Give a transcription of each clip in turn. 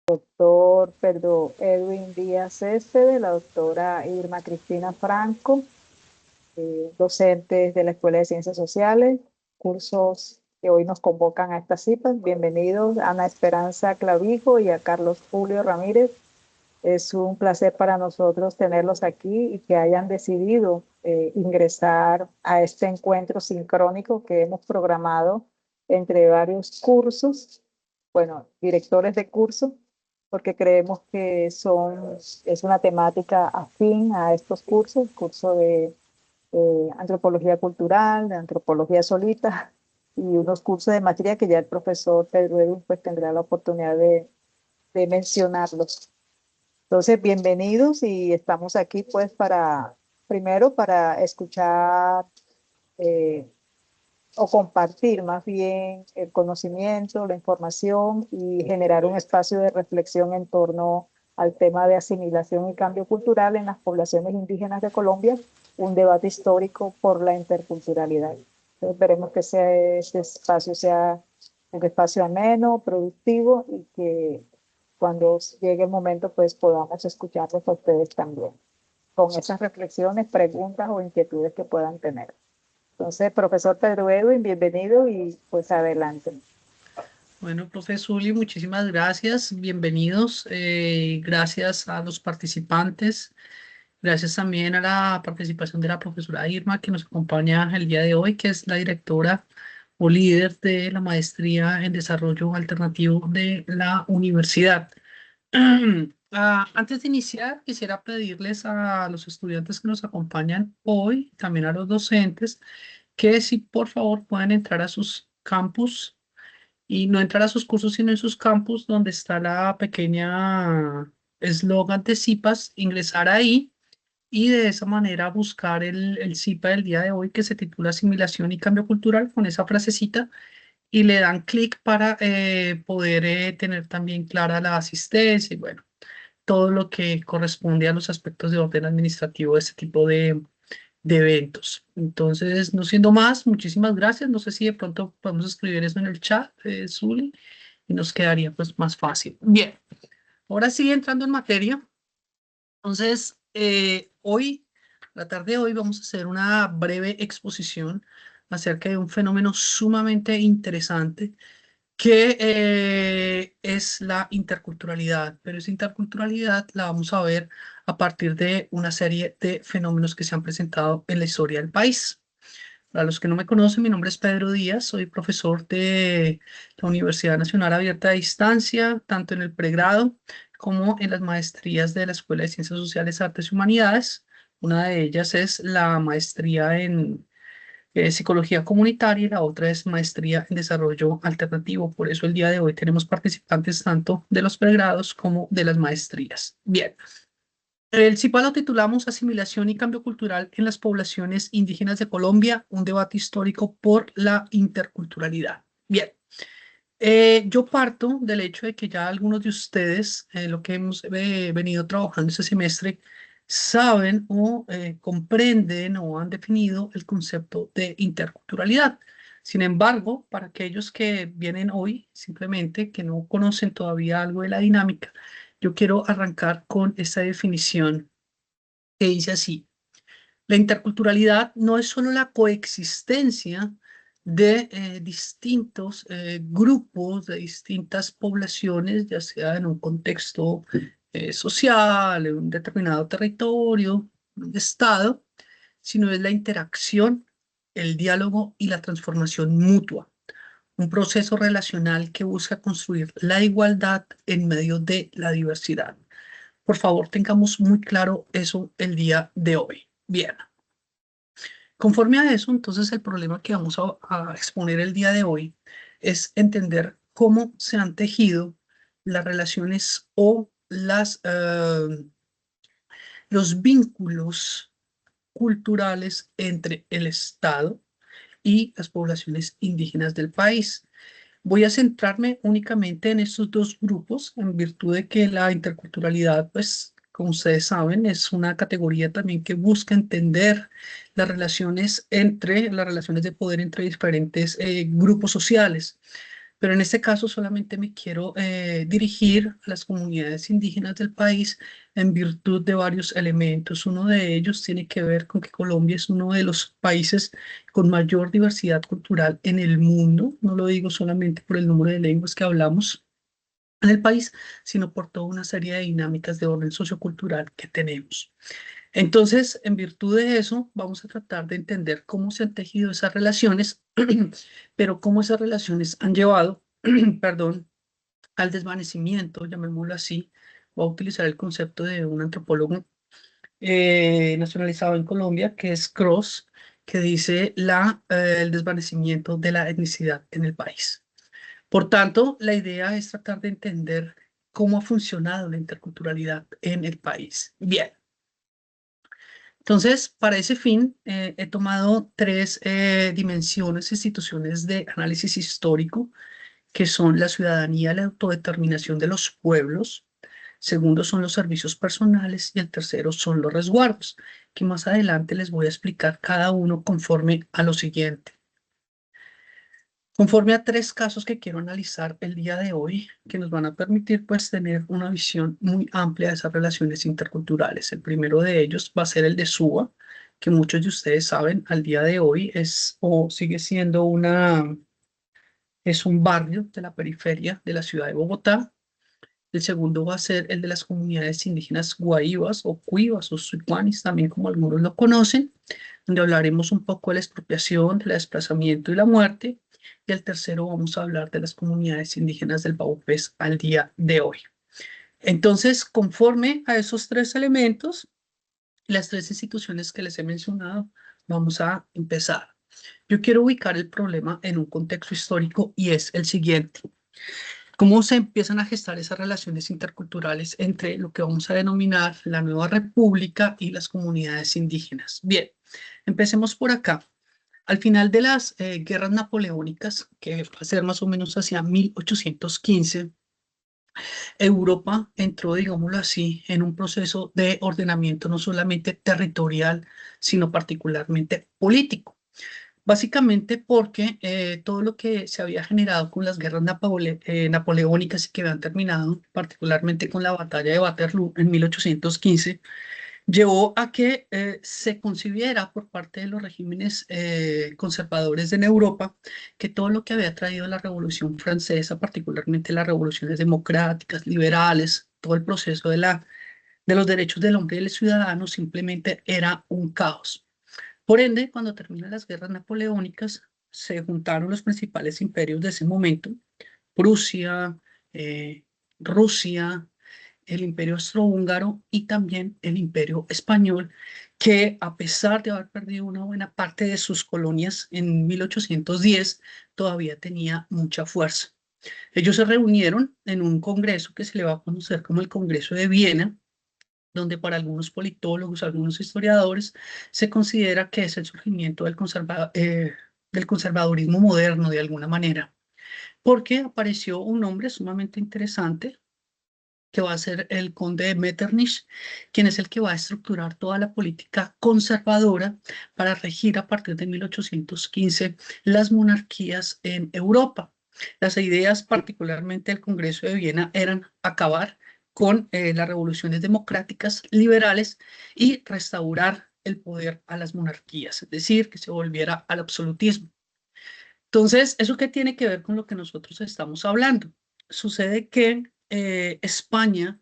doctor Pedro Edwin Díaz Céspedes, la doctora Irma Cristina Franco, docentes de la Escuela de Ciencias Sociales, cursos que hoy nos convocan a estas citas. Bienvenidos a Ana Esperanza Clavijo y a Carlos Julio Ramírez. Es un placer para nosotros tenerlos aquí y que hayan decidido ingresar a este encuentro sincrónico que hemos programado entre varios cursos, bueno, directores de curso, porque creemos que es una temática afín a estos cursos, curso de antropología cultural, de antropología solita y unos cursos de materia que ya el profesor Pedro Edwin pues tendrá la oportunidad de mencionarlos. Entonces, bienvenidos y estamos aquí pues primero para escuchar eh, o compartir más bien el conocimiento, la información y generar un espacio de reflexión en torno al tema de asimilación y cambio cultural en las poblaciones indígenas de Colombia, un debate histórico por la interculturalidad. Entonces, esperemos que este espacio sea un espacio ameno, productivo y que cuando llegue el momento pues podamos escucharlos a ustedes también, con esas reflexiones, preguntas o inquietudes que puedan tener. Entonces, profesor Pedro Edwin, bienvenido y pues adelante. Bueno, profesor Uli, muchísimas gracias. Bienvenidos. Gracias a los participantes. Gracias también a la participación de la profesora Irma, que nos acompaña el día de hoy, que es la directora o líder de la maestría en desarrollo alternativo de la universidad. Antes de iniciar, quisiera pedirles a los estudiantes que nos acompañan hoy, también a los docentes, que si por favor pueden entrar a sus campus y no entrar a sus cursos, sino en sus campus, donde está la pequeña eslogan de CIPAS, ingresar ahí y de esa manera buscar el CIPA del día de hoy que se titula Asimilación y Cambio Cultural con esa frasecita y le dan clic para poder tener también clara la asistencia y bueno, todo lo que corresponde a los aspectos de orden administrativo de este tipo de eventos. Entonces, no siendo más, muchísimas gracias. No sé si de pronto podemos escribir eso en el chat, Zuli, y nos quedaría pues más fácil. Bien, ahora sí entrando en materia. Entonces, la tarde de hoy vamos a hacer una breve exposición acerca de un fenómeno sumamente interesante que es la interculturalidad, pero esa interculturalidad la vamos a ver a partir de una serie de fenómenos que se han presentado en la historia del país. Para los que no me conocen, mi nombre es Pedro Díaz, soy profesor de la Universidad Nacional Abierta a Distancia, tanto en el pregrado como en las maestrías de la Escuela de Ciencias Sociales, Artes y Humanidades. Una de ellas es la maestría en psicología comunitaria y la otra es maestría en desarrollo alternativo. Por eso el día de hoy tenemos participantes tanto de los pregrados como de las maestrías. Bien, el CIPA lo titulamos Asimilación y Cambio Cultural en las Poblaciones Indígenas de Colombia, un debate histórico por la interculturalidad. Bien, yo parto del hecho de que ya algunos de ustedes, lo que hemos venido trabajando este semestre, saben o comprenden o han definido el concepto de interculturalidad. Sin embargo, para aquellos que vienen hoy, simplemente que no conocen todavía algo de la dinámica, yo quiero arrancar con esta definición que dice así. La interculturalidad no es solo la coexistencia de distintos grupos, de distintas poblaciones, ya sea en un contexto social, en un determinado territorio, un estado, sino es la interacción, el diálogo y la transformación mutua. Un proceso relacional que busca construir la igualdad en medio de la diversidad. Por favor, tengamos muy claro eso el día de hoy. Bien. Conforme a eso, entonces el problema que vamos a exponer el día de hoy es entender cómo se han tejido las relaciones o los vínculos culturales entre el Estado y las poblaciones indígenas del país. Voy a centrarme únicamente en estos dos grupos, en virtud de que la interculturalidad, pues, como ustedes saben, es una categoría también que busca entender las relaciones de poder entre diferentes grupos sociales. pero en este caso solamente me quiero dirigir a las comunidades indígenas del país en virtud de varios elementos. Uno de ellos tiene que ver con que Colombia es uno de los países con mayor diversidad cultural en el mundo. No lo digo solamente por el número de lenguas que hablamos en el país, sino por toda una serie de dinámicas de orden sociocultural que tenemos. Entonces, en virtud de eso, vamos a tratar de entender cómo se han tejido esas relaciones, pero cómo esas relaciones han llevado, perdón, al desvanecimiento, llamémoslo así. Voy a utilizar el concepto de un antropólogo nacionalizado en Colombia, que es Cross, que dice el desvanecimiento de la etnicidad en el país. Por tanto, la idea es tratar de entender cómo ha funcionado la interculturalidad en el país. Bien. Entonces, para ese fin, he tomado tres dimensiones, instituciones de análisis histórico, que son la ciudadanía, la autodeterminación de los pueblos. Segundo son los servicios personales y el tercero son los resguardos, que más adelante les voy a explicar cada uno conforme a lo siguiente. Conforme a tres casos que quiero analizar el día de hoy, que nos van a permitir pues tener una visión muy amplia de esas relaciones interculturales. El primero de ellos va a ser el de Suba, que muchos de ustedes saben al día de hoy es o sigue siendo es un barrio de la periferia de la ciudad de Bogotá. El segundo va a ser el de las comunidades indígenas guaivas o cuivas o suicuanis, también como algunos lo conocen, donde hablaremos un poco de la expropiación, del desplazamiento y la muerte. Y el tercero vamos a hablar de las comunidades indígenas del Baupés al día de hoy. Entonces, conforme a esos tres elementos, las tres instituciones que les he mencionado, vamos a empezar. Yo quiero ubicar el problema en un contexto histórico y es el siguiente. ¿Cómo se empiezan a gestar esas relaciones interculturales entre lo que vamos a denominar la nueva república y las comunidades indígenas? Bien, empecemos por acá. Al final de las guerras napoleónicas, que va a ser más o menos hacia 1815, Europa entró, digámoslo así, en un proceso de ordenamiento no solamente territorial, sino particularmente político. Básicamente porque todo lo que se había generado con las guerras napoleónicas y que habían terminado, particularmente con la batalla de Waterloo en 1815, llevó a que se concibiera por parte de los regímenes conservadores en Europa que todo lo que había traído la Revolución Francesa, particularmente las revoluciones democráticas, liberales, todo el proceso de los derechos del hombre y del ciudadano simplemente era un caos. Por ende, cuando terminan las guerras napoleónicas, se juntaron los principales imperios de ese momento, Prusia, Rusia, el imperio austrohúngaro y también el imperio español, que a pesar de haber perdido una buena parte de sus colonias en 1810, todavía tenía mucha fuerza. Ellos se reunieron en un congreso que se le va a conocer como el Congreso de Viena, donde para algunos politólogos, algunos historiadores, se considera que es el surgimiento del conservadurismo moderno de alguna manera, porque apareció un hombre sumamente interesante que va a ser el conde de Metternich, quien es el que va a estructurar toda la política conservadora para regir a partir de 1815 las monarquías en Europa. Las ideas, particularmente del Congreso de Viena, eran acabar con las revoluciones democráticas liberales y restaurar el poder a las monarquías, es decir, que se volviera al absolutismo. Entonces, ¿eso qué tiene que ver con lo que nosotros estamos hablando? Sucede que España,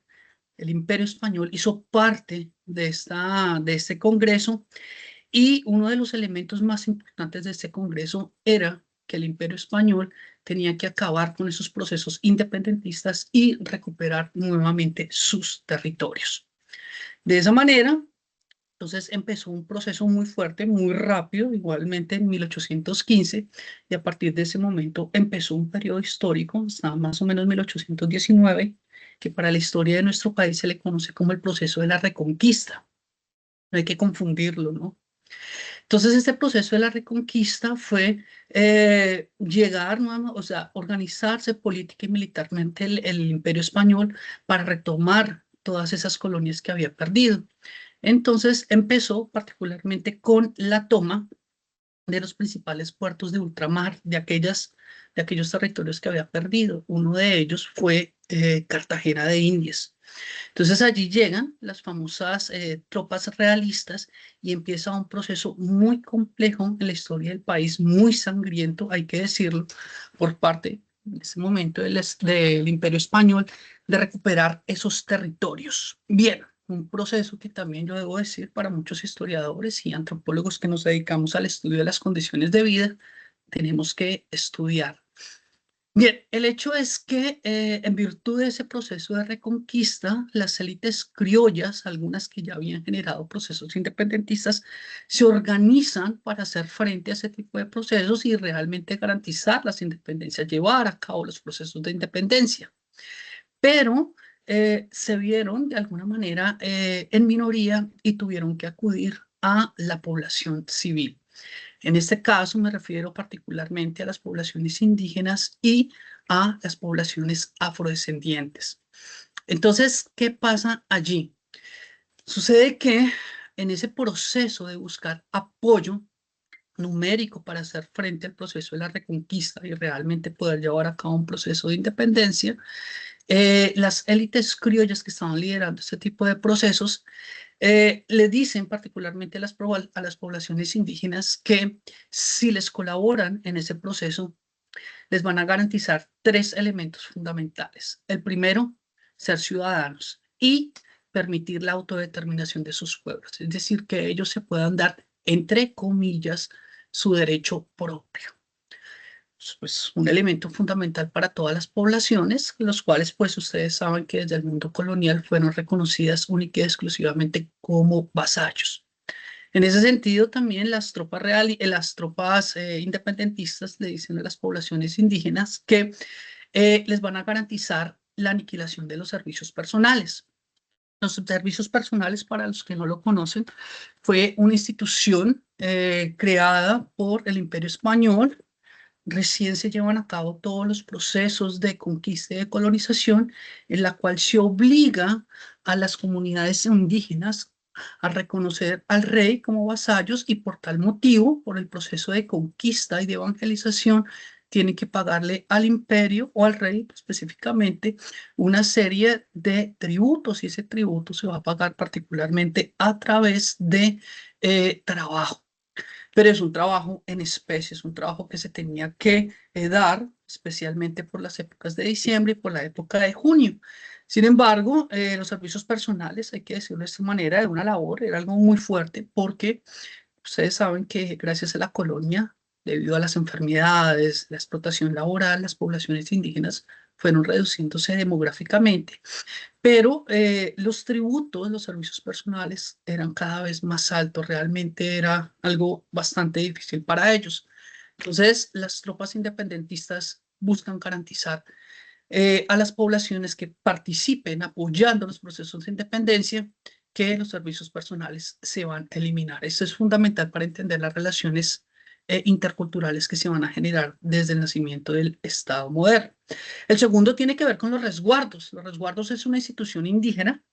el Imperio Español, hizo parte de este Congreso y uno de los elementos más importantes de este Congreso era que el Imperio Español tenía que acabar con esos procesos independentistas y recuperar nuevamente sus territorios. De esa manera, entonces empezó un proceso muy fuerte, muy rápido, igualmente en 1815, y a partir de ese momento empezó un periodo histórico, hasta más o menos 1819, que para la historia de nuestro país se le conoce como el proceso de la Reconquista. No hay que confundirlo, ¿no? Entonces este proceso de la Reconquista fue llegar, ¿no? O sea, organizarse política y militarmente el Imperio Español para retomar todas esas colonias que había perdido. Entonces empezó particularmente con la toma de los principales puertos de ultramar, de aquellos territorios que había perdido. Uno de ellos fue Cartagena de Indias. Entonces allí llegan las famosas tropas realistas y empieza un proceso muy complejo en la historia del país, muy sangriento, hay que decirlo, por parte en ese momento del Imperio Español de recuperar esos territorios. Bien, un proceso que también yo debo decir para muchos historiadores y antropólogos que nos dedicamos al estudio de las condiciones de vida, tenemos que estudiar. Bien, el hecho es que en virtud de ese proceso de reconquista, las élites criollas, algunas que ya habían generado procesos independentistas, se organizan para hacer frente a ese tipo de procesos y realmente garantizar las independencias, llevar a cabo los procesos de independencia. Pero se vieron de alguna manera en minoría y tuvieron que acudir a la población civil. En este caso me refiero particularmente a las poblaciones indígenas y a las poblaciones afrodescendientes. Entonces, ¿qué pasa allí? Sucede que en ese proceso de buscar apoyo numérico para hacer frente al proceso de la reconquista y realmente poder llevar a cabo un proceso de independencia, las élites criollas que estaban liderando este tipo de procesos le dicen particularmente a las poblaciones indígenas que si les colaboran en ese proceso, les van a garantizar tres elementos fundamentales. El primero, ser ciudadanos y permitir la autodeterminación de sus pueblos, es decir, que ellos se puedan dar, entre comillas, su derecho propio. Pues un elemento fundamental para todas las poblaciones, los cuales pues ustedes saben que desde el mundo colonial fueron reconocidas única y exclusivamente como vasallos. En ese sentido, también las tropas independentistas le dicen a las poblaciones indígenas que les van a garantizar la aniquilación de los servicios personales. Los servicios personales, para los que no lo conocen, fue una institución creada por el Imperio Español. Recién se llevan a cabo todos los procesos de conquista y de colonización, en la cual se obliga a las comunidades indígenas a reconocer al rey como vasallos y por tal motivo, por el proceso de conquista y de evangelización, tienen que pagarle al imperio o al rey específicamente una serie de tributos y ese tributo se va a pagar particularmente a través de trabajo, pero es un trabajo en especie, es un trabajo que se tenía que dar, especialmente por las épocas de diciembre y por la época de junio. Sin embargo, los servicios personales, hay que decirlo de esta manera, era una labor, era algo muy fuerte, porque ustedes saben que gracias a la colonia, debido a las enfermedades, la explotación laboral, las poblaciones indígenas fueron reduciéndose demográficamente, pero los tributos, los servicios personales eran cada vez más altos, realmente era algo bastante difícil para ellos. Entonces, las tropas independentistas buscan garantizar a las poblaciones que participen apoyando los procesos de independencia que los servicios personales se van a eliminar. Eso es fundamental para entender las relaciones interculturales que se van a generar desde el nacimiento del Estado moderno. El segundo tiene que ver con los resguardos. Los resguardos es una institución indígena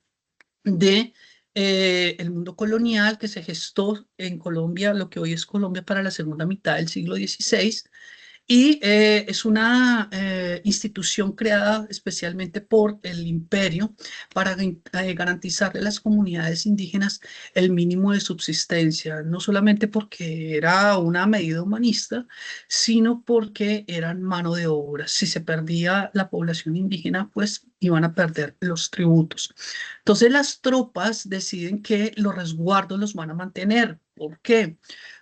de el mundo colonial que se gestó en Colombia, lo que hoy es Colombia, para la segunda mitad del siglo XVI, y es una institución creada especialmente por el imperio para garantizarle a las comunidades indígenas el mínimo de subsistencia, no solamente porque era una medida humanista, sino porque eran mano de obra. Si se perdía la población indígena, pues iban a perder los tributos. Entonces las tropas deciden que los resguardos los van a mantener. ¿Por qué?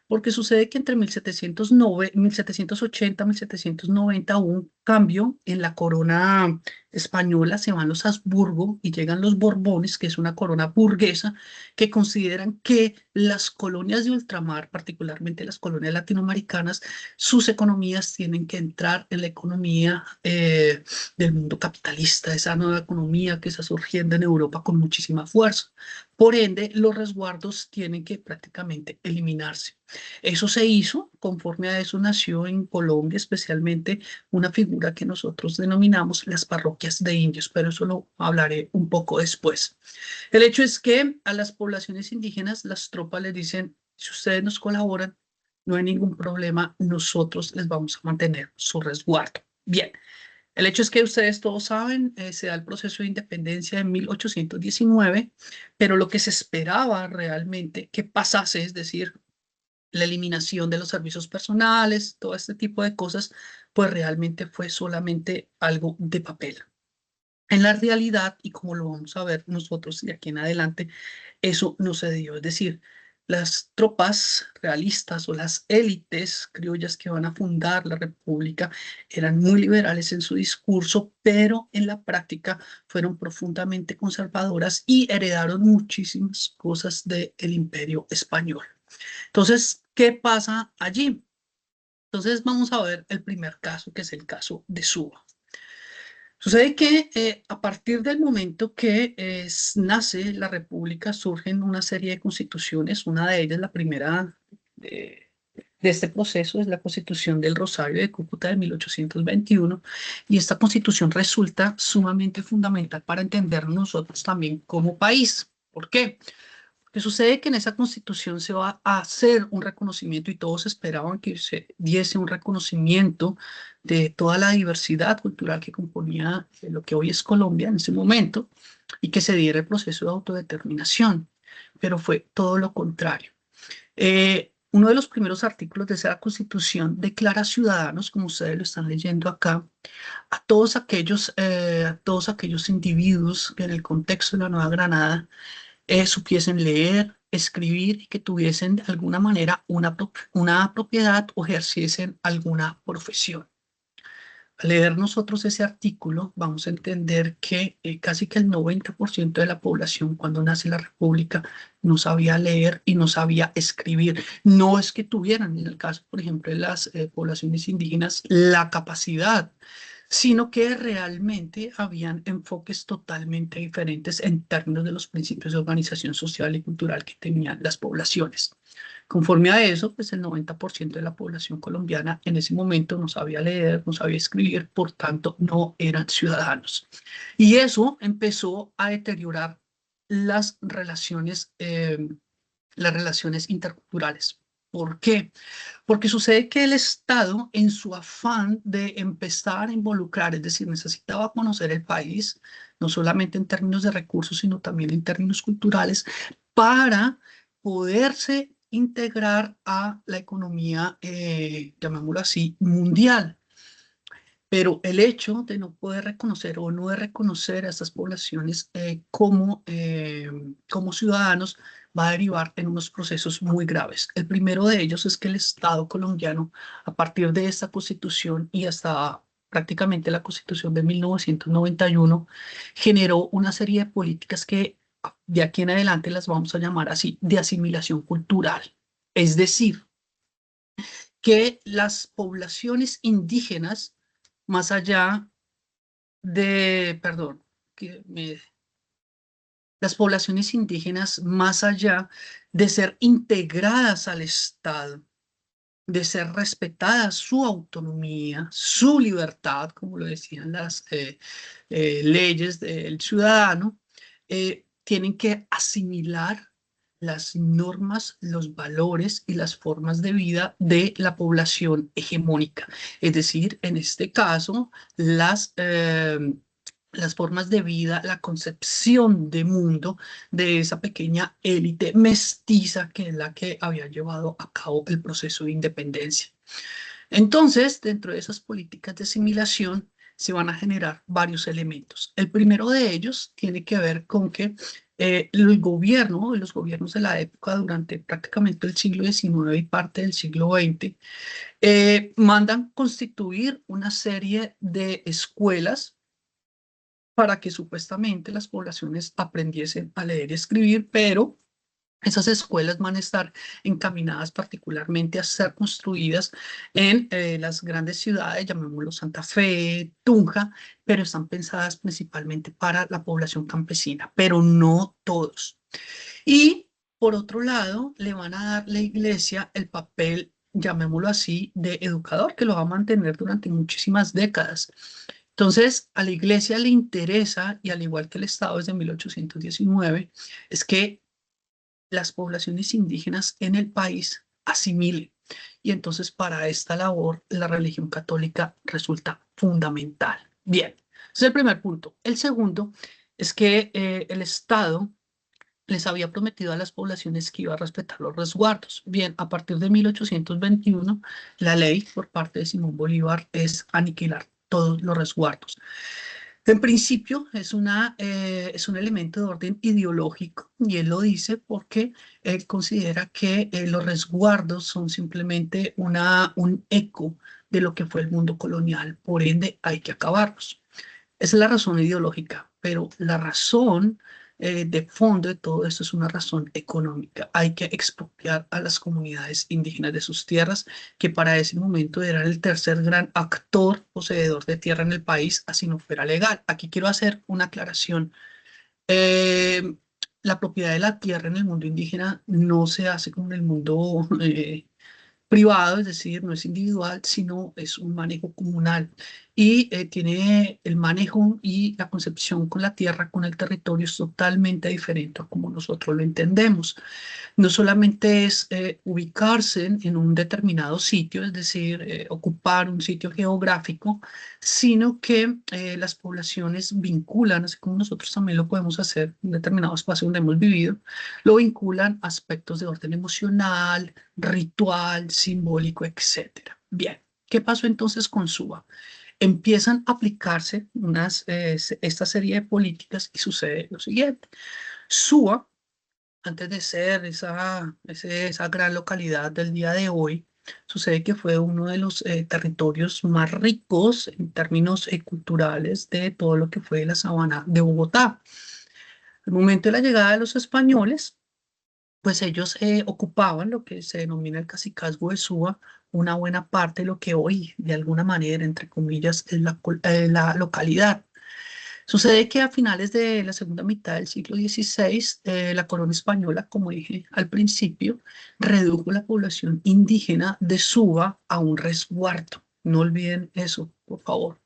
Porque sucede que entre 1780 y 1790 hubo un cambio en la corona española, se van los Habsburgo y llegan los Borbones, que es una corona burguesa, que consideran que las colonias de ultramar, particularmente las colonias latinoamericanas, sus economías tienen que entrar en la economía del mundo capitalista, esa nueva economía que está surgiendo en Europa con muchísima fuerza. Por ende, los resguardos tienen que prácticamente eliminarse. Eso se hizo, conforme a eso nació en Colombia especialmente una figura que nosotros denominamos las parroquias de indios, pero eso lo hablaré un poco después. El hecho es que a las poblaciones indígenas las tropas les dicen, si ustedes nos colaboran, no hay ningún problema, nosotros les vamos a mantener su resguardo. Bien, el hecho es que ustedes todos saben, se da el proceso de independencia en 1819, pero lo que se esperaba realmente que pasase, es decir, la eliminación de los servicios personales, todo este tipo de cosas, pues realmente fue solamente algo de papel. En la realidad, y como lo vamos a ver nosotros de aquí en adelante, eso no se dio. Es decir, las tropas realistas o las élites criollas que van a fundar la república eran muy liberales en su discurso, pero en la práctica fueron profundamente conservadoras y heredaron muchísimas cosas del imperio español. Entonces, ¿qué pasa allí? Entonces vamos a ver el primer caso, que es el caso de Suba. Sucede que a partir del momento que nace la República, surgen una serie de constituciones. Una de ellas, la primera de este proceso, es la Constitución del Rosario de Cúcuta de 1821, y esta constitución resulta sumamente fundamental para entender nosotros también como país. ¿Por qué? Que sucede que en esa constitución se va a hacer un reconocimiento, y todos esperaban que se diese un reconocimiento de toda la diversidad cultural que componía lo que hoy es Colombia en ese momento, y que se diera el proceso de autodeterminación, pero fue todo lo contrario. Uno de los primeros artículos de esa constitución declara ciudadanos, como ustedes lo están leyendo acá, a todos aquellos individuos que en el contexto de la Nueva Granada supiesen leer, escribir, y que tuviesen de alguna manera una propiedad o ejerciesen alguna profesión. Al leer nosotros ese artículo, vamos a entender que casi que el 90% de la población, cuando nace la República, no sabía leer y no sabía escribir. No es que tuvieran, en el caso, por ejemplo, de las poblaciones indígenas, la capacidad, sino que realmente habían enfoques totalmente diferentes en términos de los principios de organización social y cultural que tenían las poblaciones. Conforme a eso, pues el 90% de la población colombiana en ese momento no sabía leer, no sabía escribir, por tanto no eran ciudadanos. Y eso empezó a deteriorar las relaciones interculturales. ¿Por qué? Porque sucede que el Estado, en su afán de empezar a involucrar, es decir, necesitaba conocer el país, no solamente en términos de recursos, sino también en términos culturales, para poderse integrar a la economía, llamémoslo así, mundial. Pero el hecho de no poder reconocer o no de reconocer a estas poblaciones como ciudadanos va a derivar en unos procesos muy graves. El primero de ellos es que el Estado colombiano, a partir de esta constitución y hasta prácticamente la constitución de 1991, generó una serie de políticas que de aquí en adelante las vamos a llamar así, de asimilación cultural. Es decir, que las poblaciones indígenas, más allá perdón, que las poblaciones indígenas, más allá de ser integradas al Estado, de ser respetada su autonomía, su libertad, como lo decían las leyes del ciudadano, tienen que asimilar las normas, los valores y las formas de vida de la población hegemónica. Es decir, en este caso, las formas de vida, la concepción de mundo de esa pequeña élite mestiza que es la que había llevado a cabo el proceso de independencia. Entonces, dentro de esas políticas de asimilación se van a generar varios elementos. El primero de ellos tiene que ver con que el gobierno, los gobiernos de la época durante prácticamente el siglo XIX y parte del siglo XX, mandan constituir una serie de escuelas para que supuestamente las poblaciones aprendiesen a leer y escribir, pero esas escuelas van a estar encaminadas particularmente a ser construidas en las grandes ciudades, llamémoslo Santa Fe, Tunja, pero están pensadas principalmente para la población campesina, pero no todos. Y por otro lado, le van a dar la iglesia el papel, llamémoslo así, de educador, que lo va a mantener durante muchísimas décadas. Entonces, a la iglesia le interesa, y al igual que el Estado desde 1819, es que las poblaciones indígenas en el país asimilen. y entonces para esta labor la religión católica resulta fundamental. Bien, ese es el primer punto. El segundo es que el Estado les había prometido a las poblaciones que iba a respetar los resguardos. Bien, a partir de 1821, la ley por parte de Simón Bolívar es aniquilar todos los resguardos. En principio es un elemento de orden ideológico y él lo dice porque él considera que los resguardos son simplemente un eco de lo que fue el mundo colonial, por ende hay que acabarlos. Esa es la razón ideológica, pero la razón de fondo de todo esto es una razón económica. Hay que expropiar a las comunidades indígenas de sus tierras, que para ese momento eran el tercer gran actor poseedor de tierra en el país, así no fuera legal. Aquí quiero hacer una aclaración. Eh, la propiedad de la tierra en el mundo indígena no se hace como en el mundo privado, es decir, no es individual, sino es un manejo comunal y tiene el manejo y la concepción con la tierra, con el territorio es totalmente diferente a como nosotros lo entendemos. No solamente es ubicarse en un determinado sitio, es decir, ocupar un sitio geográfico, sino que las poblaciones vinculan, así como nosotros también lo podemos hacer en un determinado espacio donde hemos vivido, lo vinculan a aspectos de orden emocional, ritual, simbólico, etcétera. Bien, ¿qué pasó entonces con Suba? Empiezan a aplicarse esta serie de políticas y sucede lo siguiente. Suba, antes de ser esa gran localidad del día de hoy, sucede que fue uno de los territorios más ricos en términos culturales de todo lo que fue la sabana de Bogotá. Al momento de la llegada de los españoles, pues ellos ocupaban lo que se denomina el cacicazgo de Suba, una buena parte de lo que hoy, de alguna manera, entre comillas, es la localidad. Sucede que a finales de la segunda mitad del siglo XVI, la corona española, como dije al principio, redujo la población indígena de Suba a un resguardo. No olviden eso, por favor.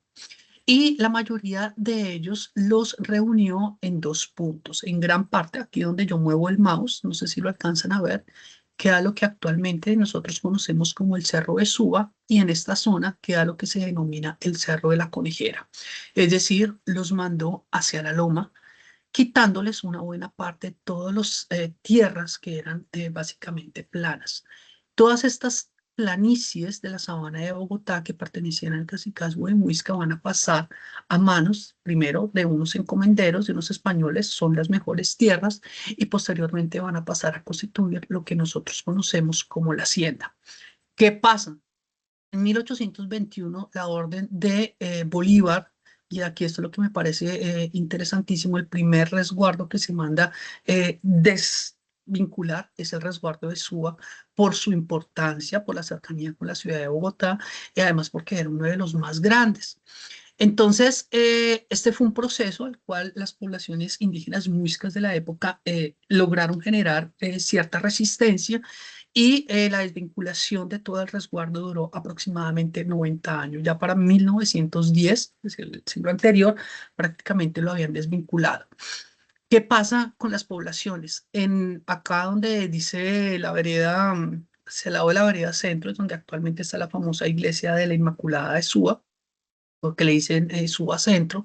Y la mayoría de ellos los reunió en dos puntos. En gran parte, aquí donde yo muevo el mouse, no sé si lo alcanzan a ver, queda lo que actualmente nosotros conocemos como el Cerro de Suba y en esta zona queda lo que se denomina el Cerro de la Conejera. Es decir, los mandó hacia la loma, quitándoles una buena parte de todas las tierras que eran básicamente planas. Todas estas planicies de la sabana de Bogotá que pertenecían al Cacicazgo de Muisca van a pasar a manos, primero, de unos encomenderos, de unos españoles, son las mejores tierras, y posteriormente van a pasar a constituir lo que nosotros conocemos como la hacienda. ¿Qué pasa? En 1821, la orden de Bolívar, y aquí esto es lo que me parece interesantísimo, el primer resguardo que se manda desvincular es el resguardo de Suba por su importancia, por la cercanía con la ciudad de Bogotá y además porque era uno de los más grandes. Entonces, este fue un proceso al cual las poblaciones indígenas muiscas de la época lograron generar cierta resistencia y la desvinculación de todo el resguardo duró aproximadamente 90 años. Ya para 1910, es decir, el siglo anterior, prácticamente lo habían desvinculado. ¿Qué pasa con las poblaciones? Acá donde dice la vereda, hacia el lado de la vereda centro, es donde actualmente está la famosa iglesia de la Inmaculada de Suba, lo que le dicen Suba Centro,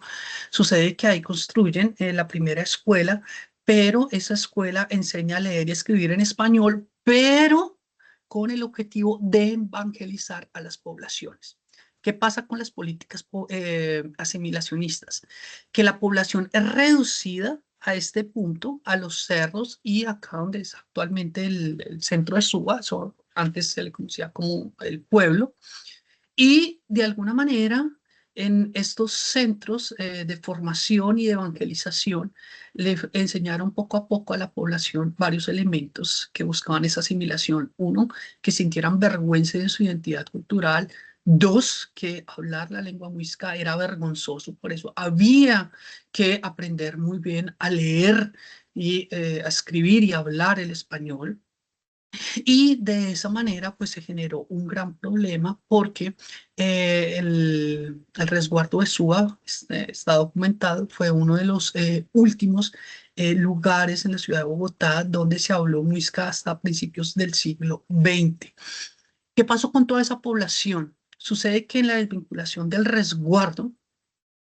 sucede que ahí construyen la primera escuela, pero esa escuela enseña a leer y escribir en español, pero con el objetivo de evangelizar a las poblaciones. ¿Qué pasa con las políticas asimilacionistas? Que la población es reducida a este punto, a los cerros y acá donde es actualmente el centro de Suba, antes se le conocía como el pueblo, y de alguna manera, en estos centros de formación y de evangelización, le enseñaron poco a poco a la población varios elementos que buscaban esa asimilación. Uno, que sintieran vergüenza de su identidad cultural. Dos, que hablar la lengua muisca era vergonzoso, por eso había que aprender muy bien a leer y a escribir y hablar el español. Y de esa manera, pues se generó un gran problema porque el resguardo de Suba, está documentado, fue uno de los últimos lugares en la ciudad de Bogotá donde se habló muisca hasta principios del siglo XX. ¿Qué pasó con toda esa población? Sucede que en la desvinculación del resguardo,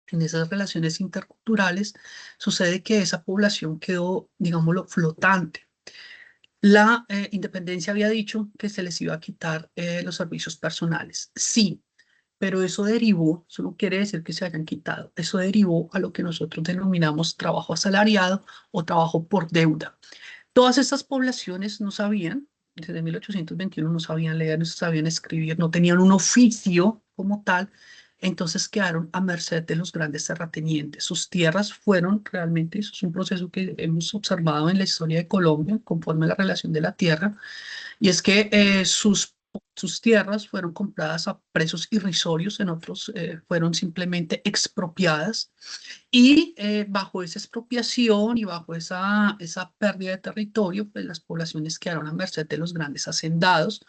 en esas relaciones interculturales, sucede que esa población quedó, digámoslo, flotante. La independencia había dicho que se les iba a quitar los servicios personales. Sí, pero eso no quiere decir que se hayan quitado, eso derivó a lo que nosotros denominamos trabajo asalariado o trabajo por deuda. Todas estas poblaciones no sabían, desde 1821 no sabían leer, no sabían escribir, no tenían un oficio como tal, entonces quedaron a merced de los grandes terratenientes. Sus tierras fueron realmente, eso es un proceso que hemos observado en la historia de Colombia, conforme a la relación de la tierra, y es que sus tierras fueron compradas a precios irrisorios, en otros fueron simplemente expropiadas y bajo esa expropiación y bajo esa pérdida de territorio, pues las poblaciones quedaron a merced de los grandes hacendados,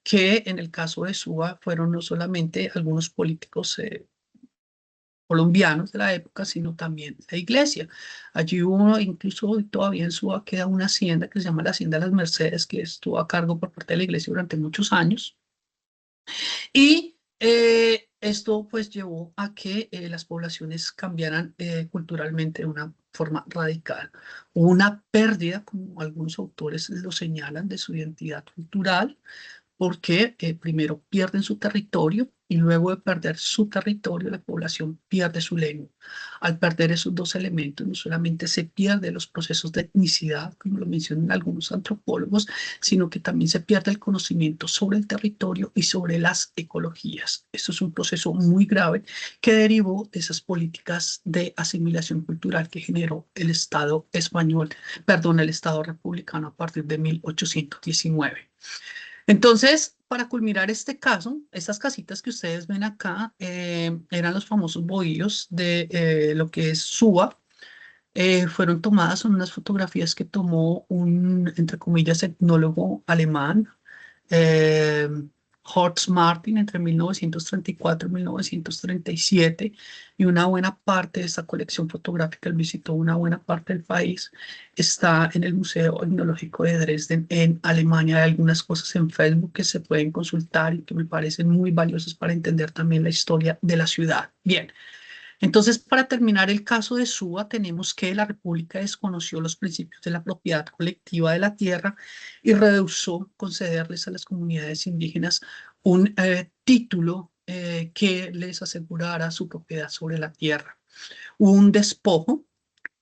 que en el caso de Suba fueron no solamente algunos políticos colombianos de la época, sino también la iglesia. Allí hubo, incluso hoy todavía en Suba queda una hacienda que se llama la Hacienda de las Mercedes, que estuvo a cargo por parte de la iglesia durante muchos años. Y esto pues llevó a que las poblaciones cambiaran culturalmente de una forma radical. Hubo una pérdida, como algunos autores lo señalan, de su identidad cultural, porque primero pierden su territorio y luego de perder su territorio, la población pierde su lengua. Al perder esos dos elementos, no solamente se pierden los procesos de etnicidad, como lo mencionan algunos antropólogos, sino que también se pierde el conocimiento sobre el territorio y sobre las ecologías. Esto es un proceso muy grave que derivó de esas políticas de asimilación cultural que generó el Estado español, perdón, el Estado republicano a partir de 1819. Entonces, para culminar este caso, estas casitas que ustedes ven acá eran los famosos bohíos de lo que es Suba. Fueron tomadas en unas fotografías que tomó un, entre comillas, etnólogo alemán, eh, Horst Martin, entre 1934 y 1937, y una buena parte de esta colección fotográfica, él visitó una buena parte del país, está en el Museo Etnológico de Dresden, en Alemania. Hay algunas cosas en Facebook que se pueden consultar y que me parecen muy valiosas para entender también la historia de la ciudad. Bien. Entonces, para terminar el caso de Suba, tenemos que la República desconoció los principios de la propiedad colectiva de la tierra y rehusó concederles a las comunidades indígenas un título que les asegurara su propiedad sobre la tierra. Hubo un despojo,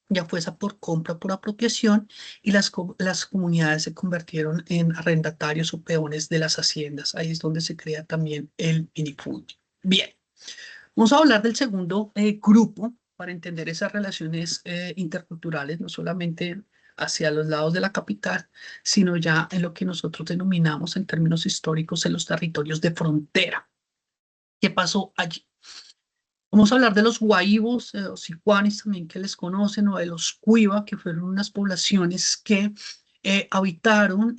ya fuese por compra o por apropiación, y las comunidades se convirtieron en arrendatarios o peones de las haciendas. Ahí es donde se crea también el minifundio. Bien. Vamos a hablar del segundo grupo para entender esas relaciones interculturales, no solamente hacia los lados de la capital, sino ya en lo que nosotros denominamos en términos históricos en los territorios de frontera. ¿Qué pasó allí? Vamos a hablar de los guaíbos, los sicuanis también que les conocen, o de los cuiva, que fueron unas poblaciones que habitaron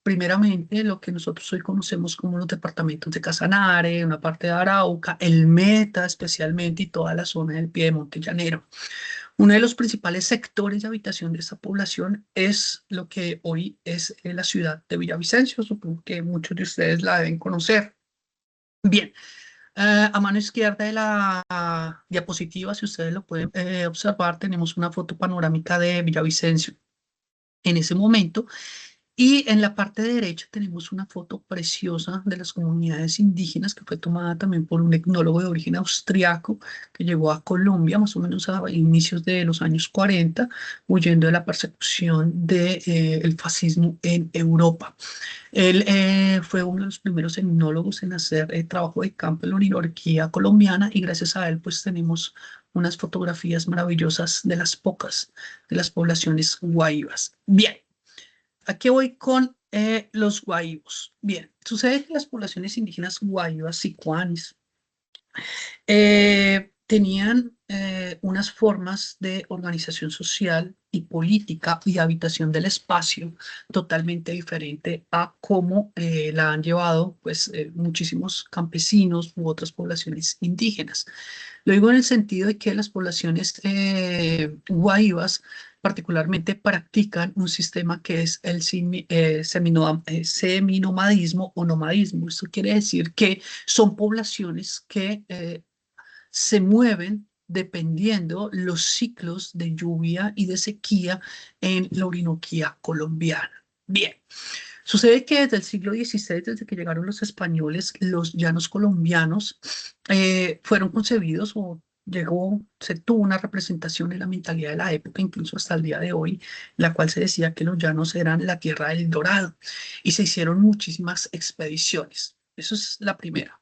primeramente lo que nosotros hoy conocemos como los departamentos de Casanare, una parte de Arauca, el Meta especialmente y toda la zona del Piedemonte Llanero. Uno de los principales sectores de habitación de esta población es lo que hoy es la ciudad de Villavicencio, supongo que muchos de ustedes la deben conocer. Bien. A mano izquierda de la diapositiva, si ustedes lo pueden observar, tenemos una foto panorámica de Villavicencio en ese momento. Y en la parte derecha tenemos una foto preciosa de las comunidades indígenas que fue tomada también por un etnólogo de origen austriaco que llegó a Colombia más o menos a inicios de los años 40, huyendo de la persecución del fascismo en Europa. Él fue uno de los primeros etnólogos en hacer trabajo de campo en la oligarquía colombiana y gracias a él pues tenemos unas fotografías maravillosas de las pocas de las poblaciones guaivas. Bien. Aquí voy con los guaivos. Bien, sucede que las poblaciones indígenas guaivas, sicuanis, tenían unas formas de organización social y política y habitación del espacio totalmente diferente a cómo la han llevado pues, muchísimos campesinos u otras poblaciones indígenas. Lo digo en el sentido de que las poblaciones guaivas particularmente practican un sistema que es el seminomadismo o nomadismo. Esto quiere decir que son poblaciones que se mueven dependiendo los ciclos de lluvia y de sequía en la Orinoquía colombiana. Bien, sucede que desde el siglo XVI, desde que llegaron los españoles, los llanos colombianos fueron concebidos o se tuvo una representación en la mentalidad de la época, incluso hasta el día de hoy, la cual se decía que los llanos eran la tierra del Dorado y se hicieron muchísimas expediciones. Eso es la primera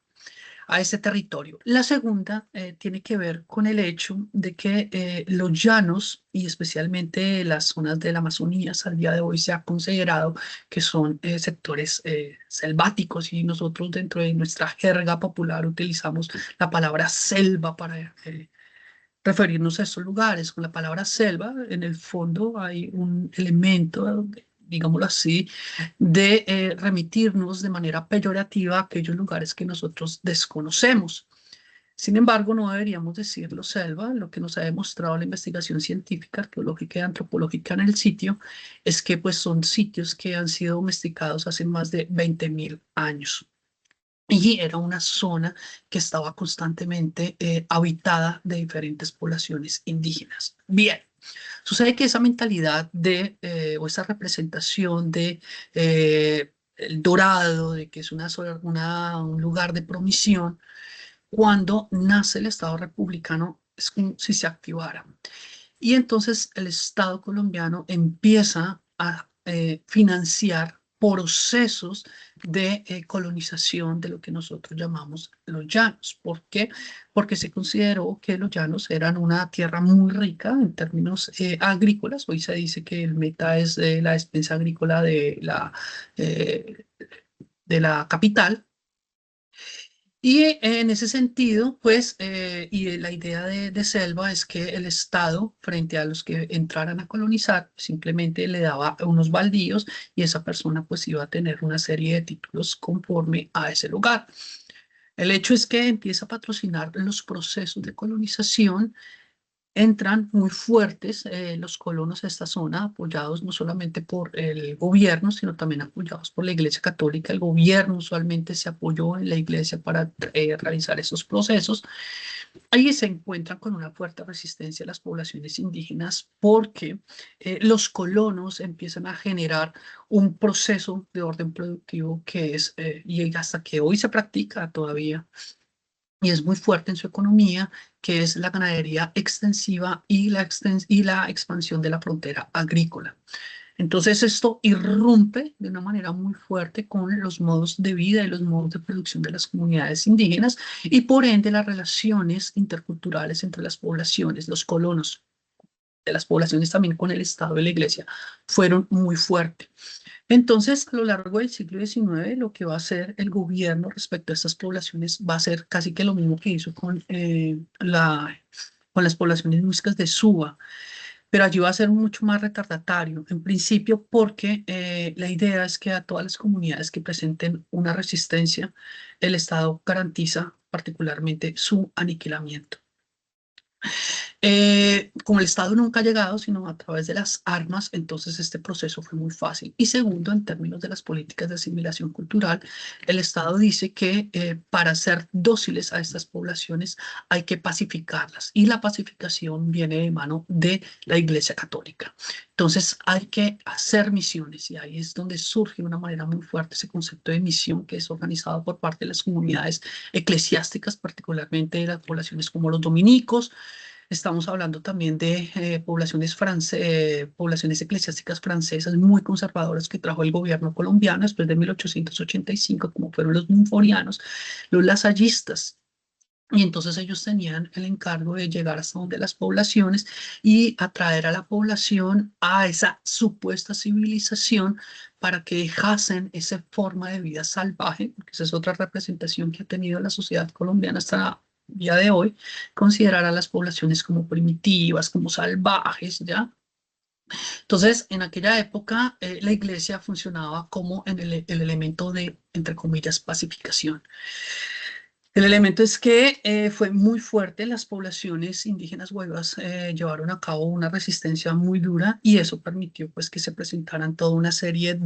a ese territorio. La segunda tiene que ver con el hecho de que los llanos y especialmente las zonas de la Amazonía al día de hoy se ha considerado que son sectores selváticos y nosotros dentro de nuestra jerga popular utilizamos la palabra selva para referirnos a estos lugares. Con la palabra selva, en el fondo hay un elemento, digámoslo así, de remitirnos de manera peyorativa a aquellos lugares que nosotros desconocemos. Sin embargo, no deberíamos decirlo selva. Lo que nos ha demostrado la investigación científica, arqueológica y antropológica en el sitio es que pues, son sitios que han sido domesticados hace más de 20.000 años. Y era una zona que estaba constantemente habitada de diferentes poblaciones indígenas. Bien, sucede que esa mentalidad o esa representación de el dorado, de que es un lugar de promisión, cuando nace el Estado republicano, es como si se activara. Y entonces el Estado colombiano empieza a financiar procesos de colonización de lo que nosotros llamamos los llanos. ¿Por qué? Porque se consideró que los llanos eran una tierra muy rica en términos agrícolas. Hoy se dice que el Meta es la despensa agrícola eh, de la capital, y en ese sentido, pues, y la idea de Selva es que el Estado, frente a los que entraran a colonizar, simplemente le daba unos baldíos y esa persona pues iba a tener una serie de títulos conforme a ese lugar. El hecho es que empieza a patrocinar los procesos de colonización. Entran muy fuertes los colonos a esta zona, apoyados no solamente por el gobierno, sino también apoyados por la Iglesia Católica. El gobierno usualmente se apoyó en la Iglesia para realizar esos procesos. Ahí se encuentran con una fuerte resistencia las poblaciones indígenas porque los colonos empiezan a generar un proceso de orden productivo que es, y hasta que hoy se practica todavía, y es muy fuerte en su economía, que es la ganadería extensiva y la expansión de la frontera agrícola. Entonces esto irrumpe de una manera muy fuerte con los modos de vida y los modos de producción de las comunidades indígenas y por ende las relaciones interculturales entre las poblaciones, los colonos de las poblaciones también con el Estado y la Iglesia fueron muy fuertes. Entonces, a lo largo del siglo XIX, lo que va a hacer el gobierno respecto a estas poblaciones va a ser casi que lo mismo que hizo con las poblaciones muiscas de Suba, pero allí va a ser mucho más retardatario, en principio porque la idea es que a todas las comunidades que presenten una resistencia, el Estado garantiza particularmente su aniquilamiento. Como el Estado nunca ha llegado, sino a través de las armas, entonces este proceso fue muy fácil. Y segundo, en términos de las políticas de asimilación cultural, el Estado dice que para ser dóciles a estas poblaciones hay que pacificarlas y la pacificación viene de mano de la Iglesia Católica. Entonces hay que hacer misiones y ahí es donde surge de una manera muy fuerte ese concepto de misión que es organizado por parte de las comunidades eclesiásticas, particularmente de las poblaciones como los dominicos. Estamos hablando también de poblaciones eclesiásticas francesas muy conservadoras que trajo el gobierno colombiano después de 1885, como fueron los monforianos, los lasallistas. Y entonces ellos tenían el encargo de llegar hasta donde las poblaciones y atraer a la población a esa supuesta civilización para que dejasen esa forma de vida salvaje, porque esa es otra representación que ha tenido la sociedad colombiana hasta el día de hoy, considerar a las poblaciones como primitivas, como salvajes, ¿ya? Entonces, en aquella época, la iglesia funcionaba como en el elemento de, entre comillas, pacificación. El elemento es que fue muy fuerte, las poblaciones indígenas guaivas llevaron a cabo una resistencia muy dura y eso permitió pues que se presentaran toda una serie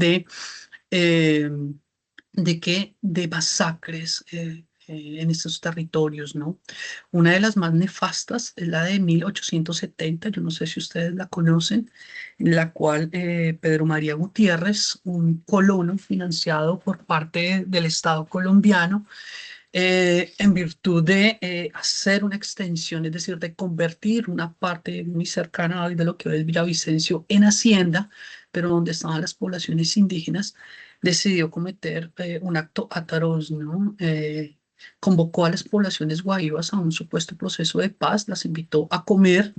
eh, de masacres en estos territorios, ¿no? Una de las más nefastas es la de 1870, yo no sé si ustedes la conocen, en la cual Pedro María Gutiérrez, un colono financiado por parte del Estado colombiano, en virtud de hacer una extensión, es decir, de convertir una parte muy cercana de lo que hoy es Villavicencio en hacienda, pero donde estaban las poblaciones indígenas, decidió cometer un acto atroz, ¿no? Convocó a las poblaciones guaivas a un supuesto proceso de paz, las invitó a comer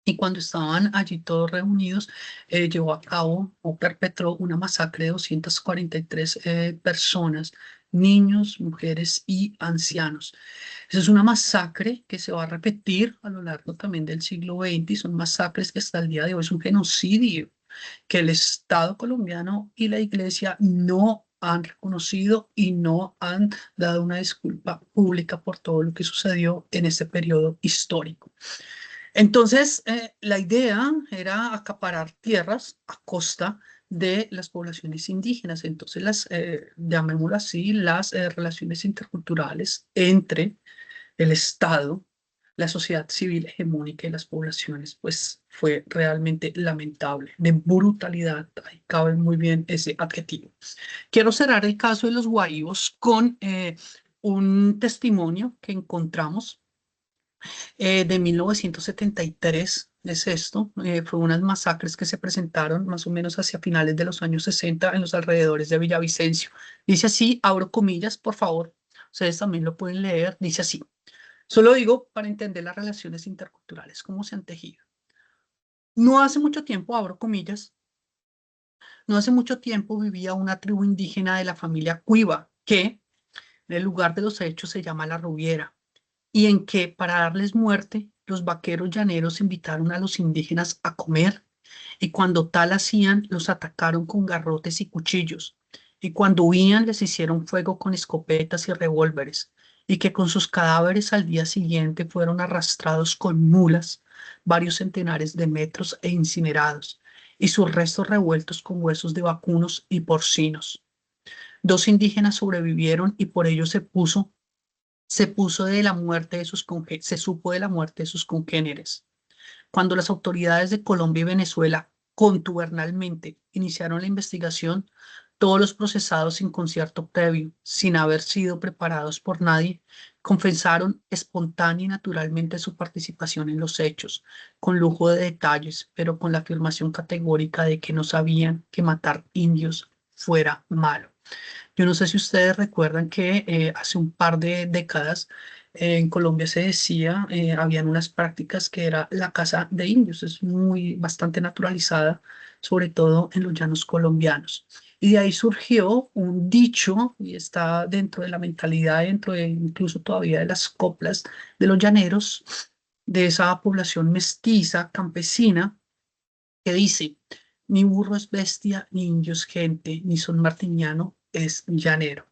y cuando estaban allí todos reunidos, llevó a cabo o perpetró una masacre de 243 personas, niños, mujeres y ancianos. Esa es una masacre que se va a repetir a lo largo también del siglo XX y son masacres que hasta el día de hoy es un genocidio que el Estado colombiano y la Iglesia no han reconocido y no han dado una disculpa pública por todo lo que sucedió en este periodo histórico. Entonces, la idea era acaparar tierras a costa de las poblaciones indígenas. Entonces, llamémoslo así, las relaciones interculturales entre el Estado, la sociedad civil hegemónica y las poblaciones, pues fue realmente lamentable, de brutalidad. Ahí cabe muy bien ese adjetivo. Quiero cerrar el caso de los guaivos con un testimonio que encontramos de 1973 es esto, fue unas masacres que se presentaron más o menos hacia finales de los años 60 en los alrededores de Villavicencio. Dice así, abro comillas, por favor, ustedes también lo pueden leer, dice así, solo digo para entender las relaciones interculturales, cómo se han tejido. No hace mucho tiempo, abro comillas, no hace mucho tiempo vivía una tribu indígena de la familia Cuiva, que en el lugar de los hechos se llama La Rubiera, y en que para darles muerte los vaqueros llaneros invitaron a los indígenas a comer y cuando tal hacían los atacaron con garrotes y cuchillos y cuando huían les hicieron fuego con escopetas y revólveres y que con sus cadáveres al día siguiente fueron arrastrados con mulas varios centenares de metros e incinerados y sus restos revueltos con huesos de vacunos y porcinos. Dos indígenas sobrevivieron y por ello se supo de la muerte de sus congéneres. Cuando las autoridades de Colombia y Venezuela contubernalmente iniciaron la investigación, todos los procesados sin concierto previo, sin haber sido preparados por nadie, confesaron espontánea y naturalmente su participación en los hechos, con lujo de detalles, pero con la afirmación categórica de que no sabían que matar indios fuera malo. Yo no sé si ustedes recuerdan que hace un par de décadas en Colombia se decía, habían unas prácticas que era la caza de indios, es bastante naturalizada, sobre todo en los llanos colombianos. Y de ahí surgió un dicho, y está dentro de la mentalidad, dentro de incluso todavía de las coplas de los llaneros, de esa población mestiza, campesina, que dice, ni burro es bestia, ni indio es gente, ni son martiniano es llanero.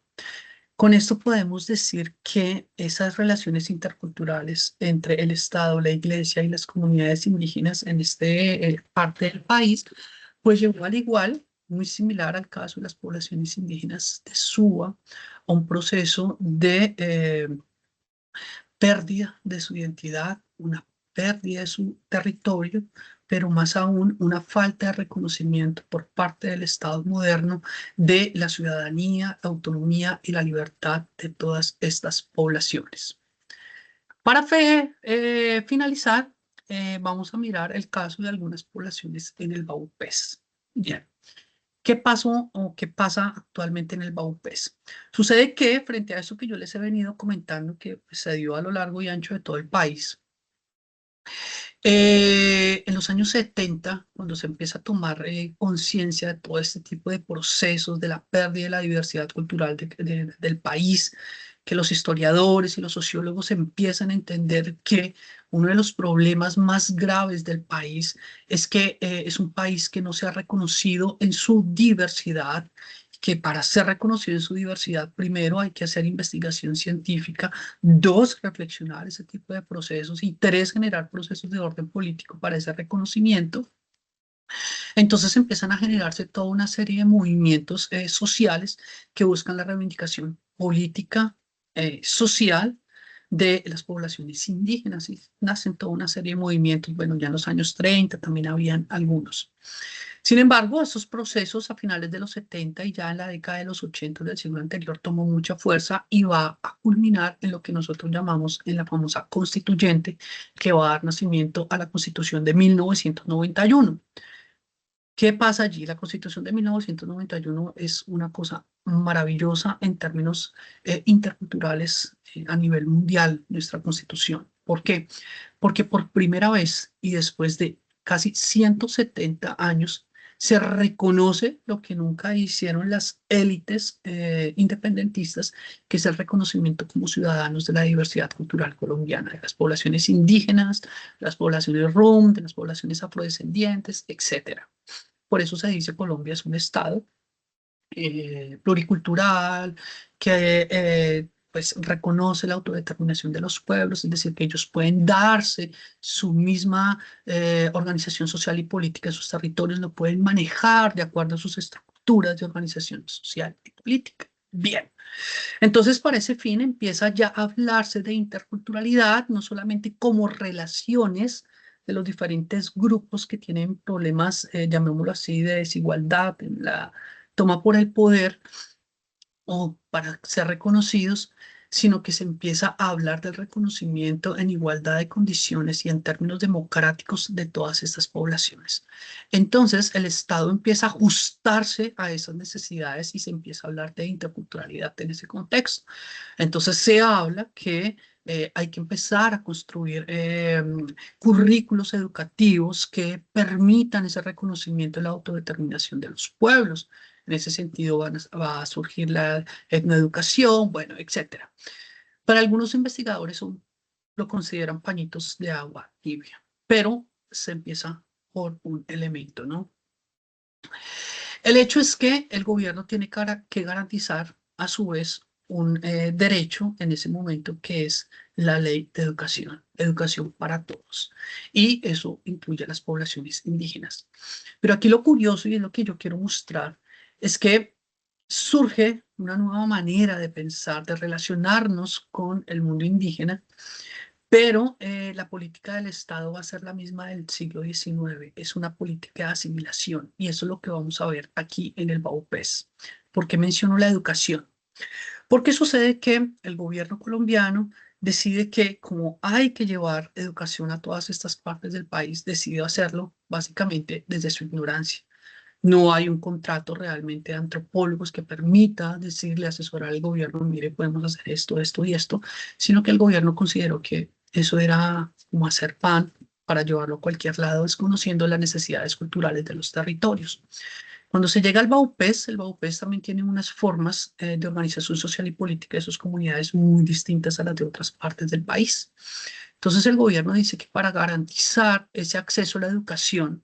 Con esto podemos decir que esas relaciones interculturales entre el Estado, la Iglesia y las comunidades indígenas en esta parte del país, pues llegó al igual, muy similar al caso de las poblaciones indígenas de Suba, a un proceso de pérdida de su identidad, una pérdida de su territorio, pero más aún una falta de reconocimiento por parte del Estado moderno de la ciudadanía, autonomía y la libertad de todas estas poblaciones. Para finalizar, vamos a mirar el caso de algunas poblaciones en el Baupés. Bien. ¿Qué pasó o qué pasa actualmente en el Baupés? Sucede que frente a eso que yo les he venido comentando, que se dio a lo largo y ancho de todo el país, en los años 70, cuando se empieza a tomar conciencia de todo este tipo de procesos, de la pérdida de la diversidad cultural del país, que los historiadores y los sociólogos empiezan a entender que uno de los problemas más graves del país es que es un país que no se ha reconocido en su diversidad, que para ser reconocido en su diversidad, primero hay que hacer investigación científica, dos, reflexionar ese tipo de procesos y tres, generar procesos de orden político para ese reconocimiento. Entonces empiezan a generarse toda una serie de movimientos sociales que buscan la reivindicación política, social de las poblaciones indígenas y nacen toda una serie de movimientos. Bueno, ya en los años 30 también habían algunos. Sin embargo, esos procesos a finales de los 70 y ya en la década de los 80 del siglo anterior tomó mucha fuerza y va a culminar en lo que nosotros llamamos en la famosa constituyente que va a dar nacimiento a la Constitución de 1991. ¿Qué pasa allí? La Constitución de 1991 es una cosa maravillosa en términos interculturales a nivel mundial, nuestra Constitución. ¿Por qué? Porque por primera vez y después de casi 170 años se reconoce lo que nunca hicieron las élites independentistas, que es el reconocimiento como ciudadanos de la diversidad cultural colombiana, de las poblaciones indígenas, de las poblaciones rum, de las poblaciones afrodescendientes, etcétera. Por eso se dice Colombia es un estado pluricultural que pues reconoce la autodeterminación de los pueblos, es decir, que ellos pueden darse su misma organización social y política, sus territorios lo pueden manejar de acuerdo a sus estructuras de organización social y política. Bien, entonces para ese fin empieza ya a hablarse de interculturalidad, no solamente como relaciones de los diferentes grupos que tienen problemas, llamémoslo así, de desigualdad en la toma por el poder o para ser reconocidos, sino que se empieza a hablar del reconocimiento en igualdad de condiciones y en términos democráticos de todas estas poblaciones. Entonces, el Estado empieza a ajustarse a esas necesidades y se empieza a hablar de interculturalidad en ese contexto. Entonces, se habla que hay que empezar a construir currículos educativos que permitan ese reconocimiento de la autodeterminación de los pueblos. En ese sentido va a surgir la etnoeducación, bueno, etcétera. Para algunos investigadores lo consideran pañitos de agua tibia, pero se empieza por un elemento, ¿no? El hecho es que el gobierno tiene que garantizar a su vez un derecho en ese momento que es la ley de educación, educación para todos. Y eso incluye a las poblaciones indígenas. Pero aquí lo curioso y es lo que yo quiero mostrar es que surge una nueva manera de pensar, de relacionarnos con el mundo indígena, pero la política del Estado va a ser la misma del siglo XIX. Es una política de asimilación y eso es lo que vamos a ver aquí en el BAUPES. ¿Por qué menciono la educación? Porque sucede que el gobierno colombiano decide que como hay que llevar educación a todas estas partes del país, decide hacerlo básicamente desde su ignorancia. No hay un contrato realmente de antropólogos que permita decirle, asesorar al gobierno, mire, podemos hacer esto, esto y esto, sino que el gobierno consideró que eso era como hacer pan para llevarlo a cualquier lado, desconociendo las necesidades culturales de los territorios. Cuando se llega al BAUPES, el BAUPES también tiene unas formas de organización social y política de sus comunidades muy distintas a las de otras partes del país. Entonces el gobierno dice que para garantizar ese acceso a la educación,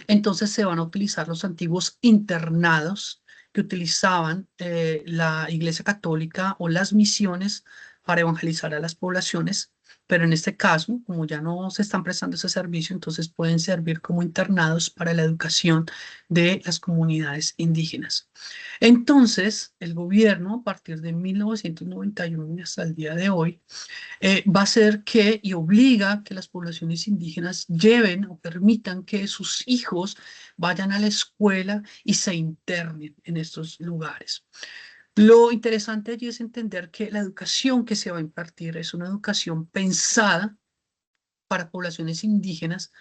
entonces se van a utilizar los antiguos internados que utilizaban la Iglesia Católica o las misiones para evangelizar a las poblaciones, pero en este caso, como ya no se están prestando ese servicio, entonces pueden servir como internados para la educación de las comunidades indígenas. Entonces, el gobierno, a partir de 1991 hasta el día de hoy, va a ser que y obliga que las poblaciones indígenas lleven o permitan que sus hijos vayan a la escuela y se internen en estos lugares. Lo interesante allí es entender que la educación que se va a impartir es una educación pensada para poblaciones indígenas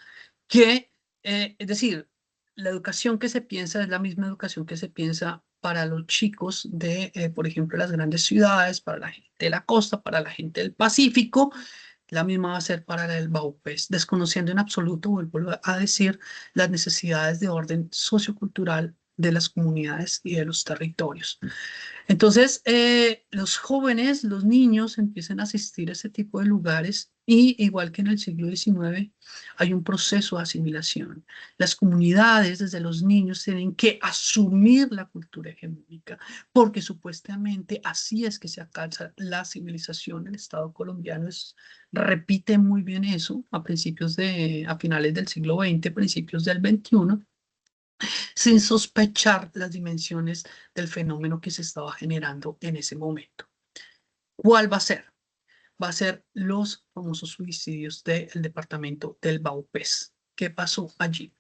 que, es decir, la educación que se piensa es la misma educación que se piensa para los chicos de, por ejemplo, las grandes ciudades, para la gente de la costa, para la gente del Pacífico, la misma va a ser para el BAUPES, desconociendo en absoluto, vuelvo a decir, las necesidades de orden sociocultural de las comunidades y de los territorios. Entonces, los jóvenes, los niños empiezan a asistir a ese tipo de lugares Y igual que en el siglo XIX, hay un proceso de asimilación. Las comunidades, desde los niños, tienen que asumir la cultura hegemónica, porque supuestamente así es que se alcanza la civilización. El Estado colombiano repite muy bien eso a finales del siglo XX, principios del XXI, sin sospechar las dimensiones del fenómeno que se estaba generando en ese momento. ¿Cuál va a ser? Va a ser los famosos suicidios del departamento del Baupés. ¿Qué pasó allí?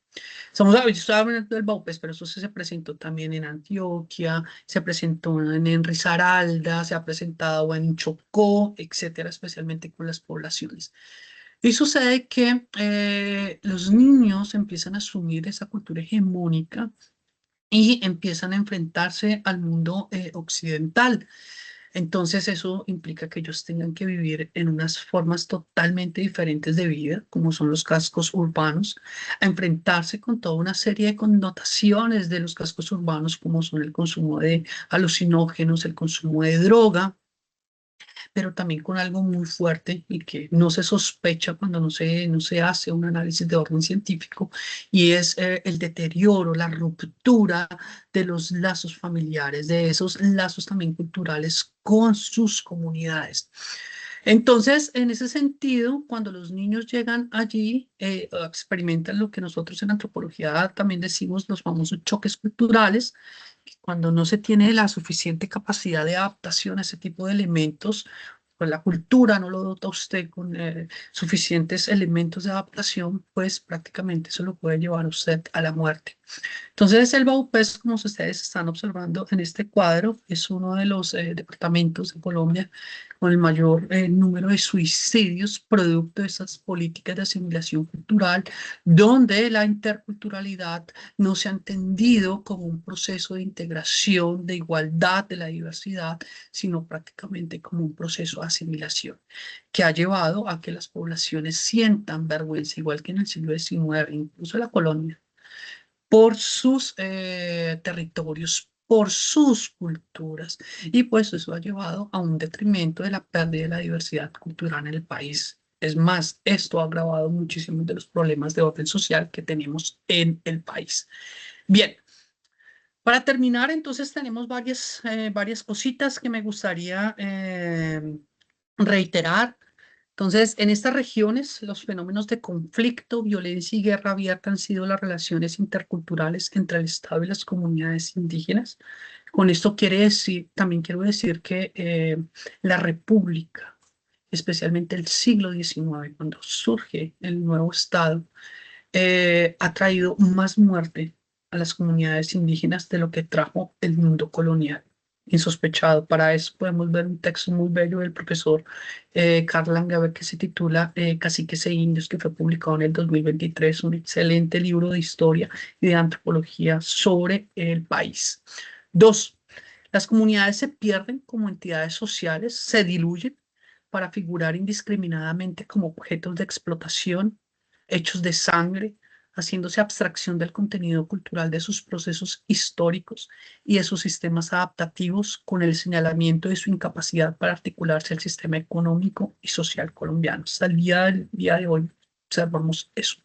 Yo estaba hablando del Baupés, pero eso se presentó también en Antioquia, se presentó en Risaralda, se ha presentado en Chocó, etcétera, especialmente con las poblaciones. Y sucede que los niños empiezan a asumir esa cultura hegemónica y empiezan a enfrentarse al mundo occidental. Entonces eso implica que ellos tengan que vivir en unas formas totalmente diferentes de vida, como son los cascos urbanos, a enfrentarse con toda una serie de connotaciones de los cascos urbanos, como son el consumo de alucinógenos, el consumo de droga, pero también con algo muy fuerte y que no se sospecha cuando no se hace un análisis de orden científico, y es el deterioro, la ruptura de los lazos familiares, de esos lazos también culturales con sus comunidades. Entonces, en ese sentido, cuando los niños llegan allí, experimentan lo que nosotros en antropología también decimos los famosos choques culturales, cuando no se tiene la suficiente capacidad de adaptación a ese tipo de elementos, pues la cultura no lo dota a usted con suficientes elementos de adaptación, pues prácticamente eso lo puede llevar a usted a la muerte. Entonces, el Baupés, como ustedes están observando en este cuadro, es uno de los departamentos de Colombia con el mayor número de suicidios producto de esas políticas de asimilación cultural, donde la interculturalidad no se ha entendido como un proceso de integración, de igualdad, de la diversidad, sino prácticamente como un proceso de asimilación, que ha llevado a que las poblaciones sientan vergüenza, igual que en el siglo XIX, incluso la colonia, por sus territorios, por sus culturas. Y pues eso ha llevado a un detrimento de la pérdida de la diversidad cultural en el país. Es más, esto ha agravado muchísimos de los problemas de orden social que tenemos en el país. Bien, para terminar, entonces tenemos varias cositas que me gustaría reiterar. Entonces, en estas regiones, los fenómenos de conflicto, violencia y guerra abierta han sido las relaciones interculturales entre el Estado y las comunidades indígenas. Con esto también quiero decir que la República, especialmente el siglo XIX, cuando surge el nuevo Estado, ha traído más muerte a las comunidades indígenas de lo que trajo el mundo colonial, insospechado. Para eso podemos ver un texto muy bello del profesor Karl Langeberg que se titula Caciques e Indios, que fue publicado en el 2023, un excelente libro de historia y de antropología sobre el país. Dos, las comunidades se pierden como entidades sociales, se diluyen para figurar indiscriminadamente como objetos de explotación, hechos de sangre, haciéndose abstracción del contenido cultural de sus procesos históricos y de sus sistemas adaptativos, con el señalamiento de su incapacidad para articularse al sistema económico y social colombiano. Hasta el día de hoy observamos eso.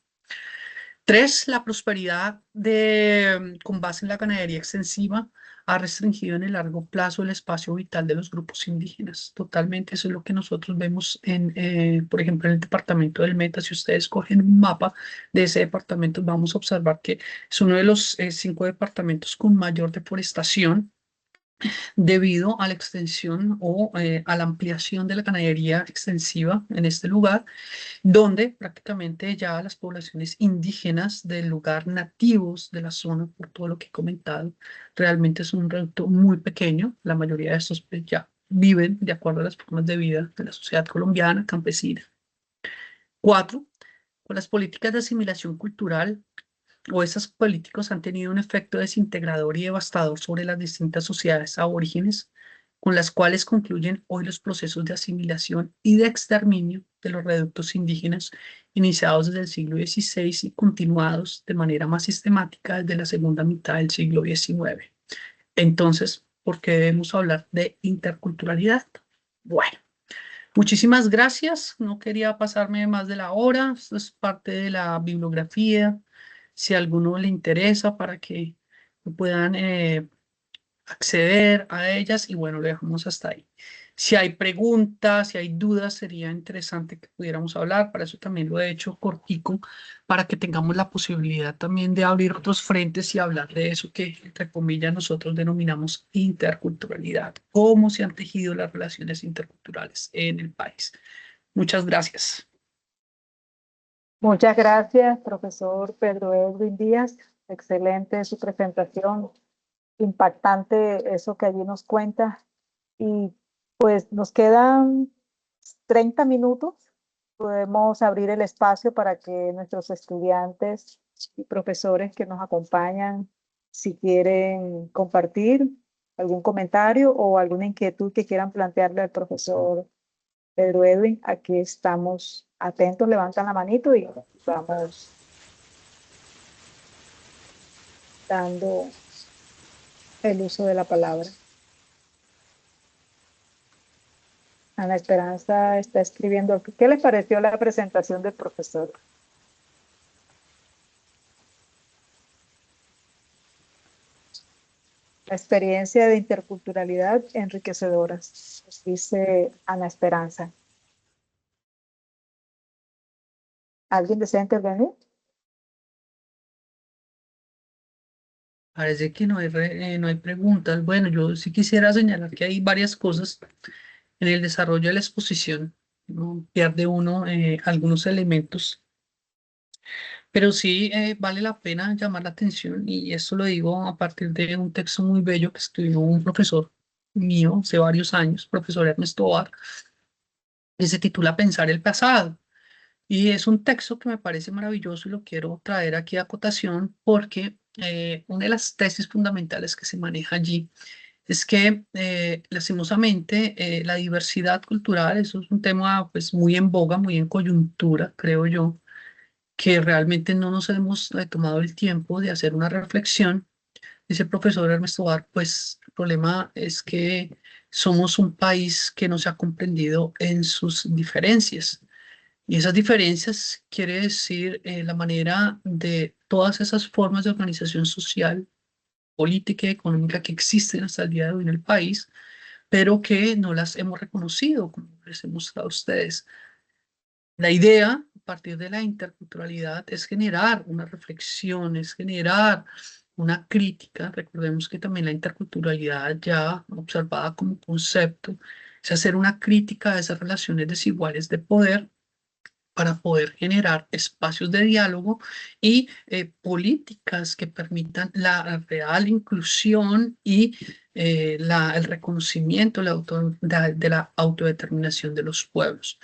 Tres, la prosperidad con base en la ganadería extensiva ha restringido en el largo plazo el espacio vital de los grupos indígenas. Totalmente, eso es lo que nosotros vemos por ejemplo, en el departamento del Meta. Si ustedes cogen un mapa de ese departamento, vamos a observar que es uno de los 5 departamentos con mayor deforestación debido a la extensión o a la ampliación de la ganadería extensiva en este lugar, donde prácticamente ya las poblaciones indígenas del lugar, nativos de la zona, por todo lo que he comentado, realmente es un reducto muy pequeño. La mayoría de estos pues, ya viven de acuerdo a las formas de vida de la sociedad colombiana, campesina. Cuatro, con las políticas de asimilación cultural, o esas políticos han tenido un efecto desintegrador y devastador sobre las distintas sociedades aborígenes, con las cuales concluyen hoy los procesos de asimilación y de exterminio de los reductos indígenas, iniciados desde el siglo XVI y continuados de manera más sistemática desde la segunda mitad del siglo XIX. Entonces, ¿por qué debemos hablar de interculturalidad? Bueno, Muchísimas gracias. No quería pasarme más de la hora. Esto es parte de la bibliografía. Si a alguno le interesa para que puedan acceder a ellas y bueno, lo dejamos hasta ahí. Si hay preguntas, si hay dudas, sería interesante que pudiéramos hablar. Para eso también lo he hecho cortico, para que tengamos la posibilidad también de abrir otros frentes y hablar de eso que, entre comillas, nosotros denominamos interculturalidad, cómo se han tejido las relaciones interculturales en el país. Muchas gracias. Muchas gracias, profesor Pedro Edwin Díaz. Excelente su presentación, impactante eso que allí nos cuenta. Y pues nos quedan 30 minutos. Podemos abrir el espacio para que nuestros estudiantes y profesores que nos acompañan, si quieren compartir algún comentario o alguna inquietud que quieran plantearle al profesor Pedro Edwin, aquí estamos atentos, levantan la manito y vamos dando el uso de la palabra. Ana Esperanza está escribiendo. ¿Qué les pareció la presentación del profesor? La experiencia de interculturalidad enriquecedora, nos dice Ana Esperanza. ¿Alguien desea intervenir? Parece que no hay preguntas. Bueno, yo sí quisiera señalar que hay varias cosas en el desarrollo de la exposición. ¿No? Pierde uno algunos elementos, pero sí vale la pena llamar la atención y esto lo digo a partir de un texto muy bello que escribió un profesor mío hace varios años, profesor Ernesto Bar, que se titula Pensar el pasado. Y es un texto que me parece maravilloso y lo quiero traer aquí a cotación porque una de las tesis fundamentales que se maneja allí es que lastimosamente la diversidad cultural, eso es un tema pues muy en boga, muy en coyuntura, creo yo, que realmente no nos hemos tomado el tiempo de hacer una reflexión. Dice el profesor Ernesto Bar, pues el problema es que somos un país que no se ha comprendido en sus diferencias. Y esas diferencias quiere decir la manera de todas esas formas de organización social, política y económica que existen hasta el día de hoy en el país, pero que no las hemos reconocido, como les he mostrado a ustedes. La idea, a partir de la interculturalidad, es generar una reflexión, es generar una crítica. Recordemos que también la interculturalidad, ya observada como concepto, es hacer una crítica a esas relaciones desiguales de poder para poder generar espacios de diálogo y políticas que permitan la real inclusión y el reconocimiento de la autodeterminación de los pueblos.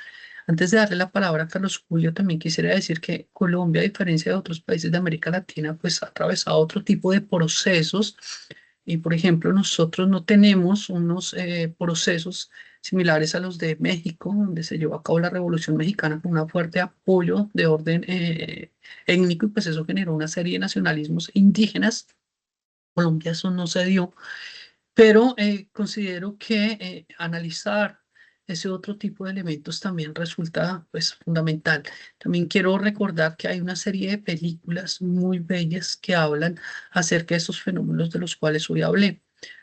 Antes de darle la palabra a Carlos Julio, también quisiera decir que Colombia, a diferencia de otros países de América Latina, pues ha atravesado otro tipo de procesos y, por ejemplo, nosotros no tenemos unos procesos similares a los de México, donde se llevó a cabo la Revolución Mexicana con un fuerte apoyo de orden étnico y pues eso generó una serie de nacionalismos indígenas. Colombia eso no se dio, pero considero que analizar ese otro tipo de elementos también resulta pues fundamental. También quiero recordar que hay una serie de películas muy bellas que hablan acerca de esos fenómenos de los cuales hoy hablé.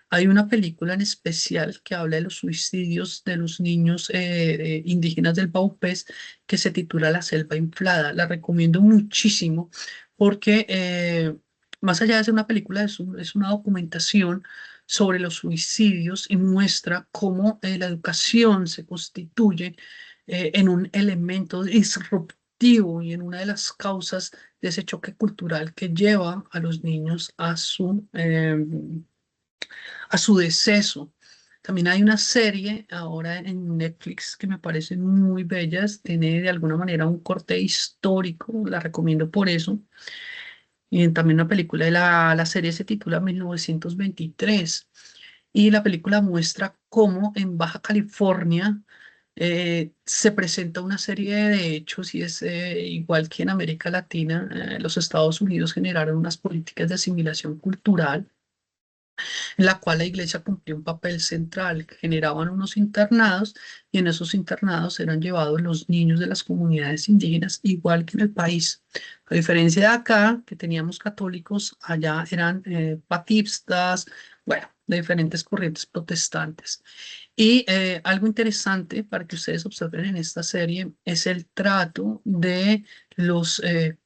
Hay una película en especial que habla de los suicidios de los niños indígenas del Baupés que se titula La selva inflada. La recomiendo muchísimo porque más allá de ser una película, es una documentación sobre los suicidios y muestra cómo la educación se constituye en un elemento disruptivo y en una de las causas de ese choque cultural que lleva a los niños a su deceso. También hay una serie ahora en Netflix que me parece muy bella, tiene de alguna manera un corte histórico, la recomiendo por eso. Y también una película de la serie se titula 1923 y la película muestra cómo en Baja California se presenta una serie de hechos y es igual que en América Latina, los Estados Unidos generaron unas políticas de asimilación cultural en la cual la iglesia cumplía un papel central. Generaban unos internados y en esos internados eran llevados los niños de las comunidades indígenas, igual que en el país. A diferencia de acá, que teníamos católicos, allá eran papistas, bueno, de diferentes corrientes protestantes. Y algo interesante para que ustedes observen en esta serie es el trato de los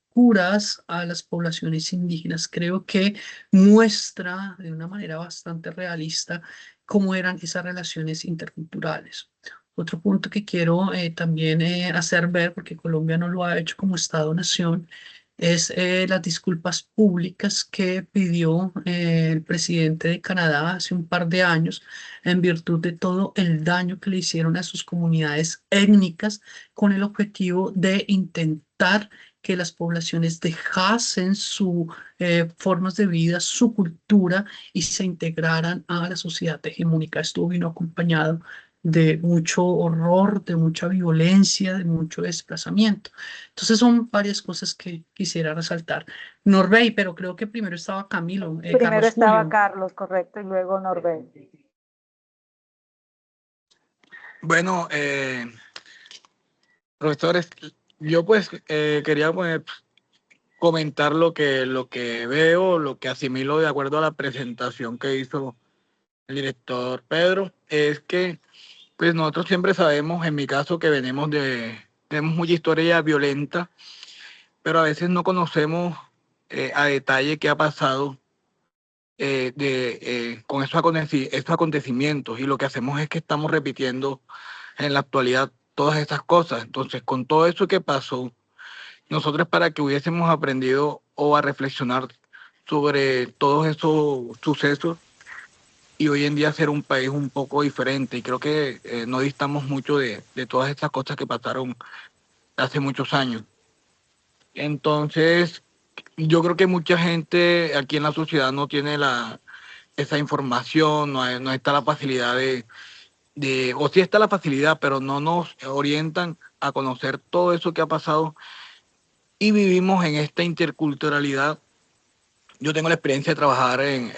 curas a las poblaciones indígenas. Creo que muestra de una manera bastante realista cómo eran esas relaciones interculturales. Otro punto que quiero también hacer ver, porque Colombia no lo ha hecho como Estado-nación, es las disculpas públicas que pidió el presidente de Canadá hace un par de años en virtud de todo el daño que le hicieron a sus comunidades étnicas con el objetivo de intentar que las poblaciones dejasen sus formas de vida, su cultura y se integraran a la sociedad hegemónica. Esto vino acompañado de mucho horror, de mucha violencia, de mucho desplazamiento. Entonces son varias cosas que quisiera resaltar. Norbey, pero creo que primero estaba Camilo, Primero Carlos estaba Julio. Carlos, correcto, y luego Norbert. Bueno, profesores, yo pues quería pues, comentar lo que veo, lo que asimilo de acuerdo a la presentación que hizo el director Pedro, es que pues nosotros siempre sabemos, en mi caso, que tenemos mucha historia violenta, pero a veces no conocemos a detalle qué ha pasado con esos acontecimientos y lo que hacemos es que estamos repitiendo en la actualidad todas esas cosas. Entonces, con todo eso que pasó, nosotros para que hubiésemos aprendido o a reflexionar sobre todos esos sucesos y hoy en día ser un país un poco diferente. Y creo que no distamos mucho de todas estas cosas que pasaron hace muchos años. Entonces, yo creo que mucha gente aquí en la sociedad no tiene esa información, no está la facilidad o sí está la facilidad, pero no nos orientan a conocer todo eso que ha pasado y vivimos en esta interculturalidad. Yo tengo la experiencia de trabajar en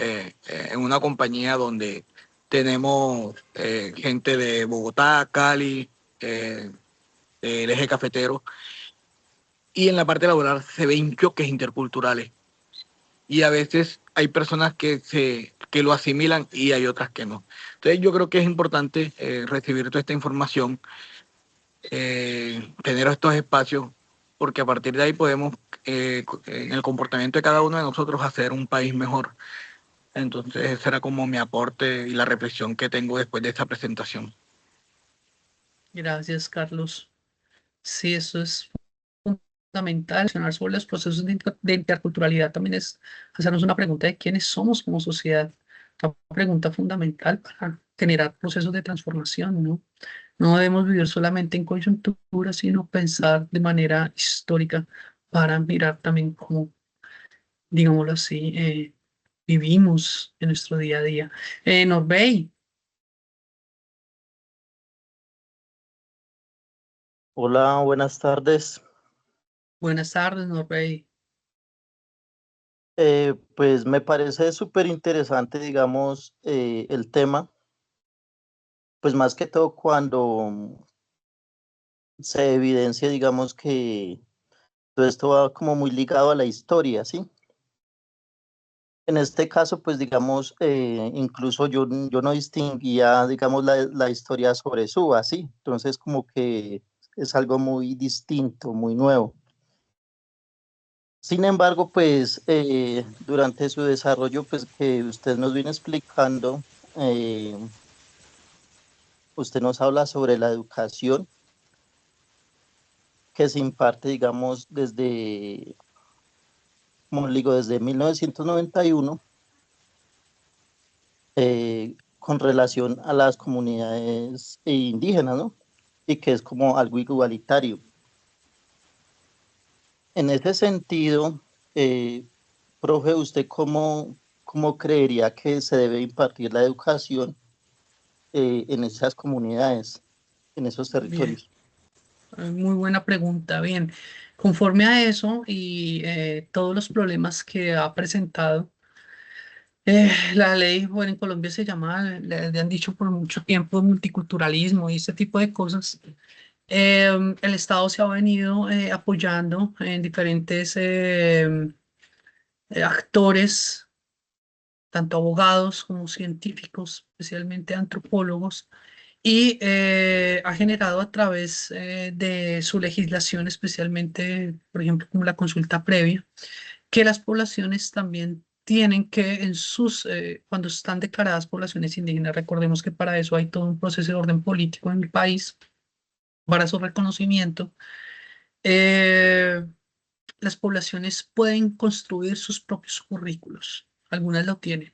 una compañía donde tenemos gente de Bogotá, Cali, del eje cafetero, y en la parte laboral se ven choques interculturales. Y a veces hay personas que lo asimilan y hay otras que no. Entonces yo creo que es importante recibir toda esta información, tener estos espacios, porque a partir de ahí podemos, en el comportamiento de cada uno de nosotros, hacer un país mejor. Entonces, ese era como mi aporte y la reflexión que tengo después de esta presentación. Gracias, Carlos. Sí, eso es fundamental. Reflexionar sobre los procesos de interculturalidad también es hacernos una pregunta de quiénes somos como sociedad. Una pregunta fundamental para generar procesos de transformación, ¿no? No debemos vivir solamente en coyuntura, sino pensar de manera histórica para mirar también cómo, digámoslo así, vivimos en nuestro día a día. Norbey, Hola, buenas tardes. buenas tardes, Norbey. Pues me parece súper interesante, digamos, el tema, pues más que todo cuando se evidencia, digamos, que todo esto va como muy ligado a la historia, ¿sí? En este caso, pues digamos, incluso yo no distinguía, digamos, la historia sobre Suba, ¿sí? Entonces como que es algo muy distinto, muy nuevo. Sin embargo, pues durante su desarrollo, pues que usted nos viene explicando, eh, usted nos habla sobre la educación que se imparte, digamos, desde, como le digo, desde 1991, con relación a las comunidades indígenas, ¿no? Y que es como algo igualitario. En ese sentido, profe, ¿usted cómo creería que se debe impartir la educación en esas comunidades, en esos Bien. territorios? Muy buena pregunta. Bien, conforme a eso y todos los problemas que ha presentado La ley, bueno, en Colombia se llama, le han dicho por mucho tiempo multiculturalismo y ese tipo de cosas. El Estado se ha venido apoyando en diferentes actores, tanto abogados como científicos, especialmente antropólogos, y ha generado a través de su legislación, especialmente, por ejemplo, como la consulta previa, que las poblaciones también tienen que cuando están declaradas poblaciones indígenas, recordemos que para eso hay todo un proceso de orden político en el país, para su reconocimiento, eh, las poblaciones pueden construir sus propios currículos, algunas lo tienen.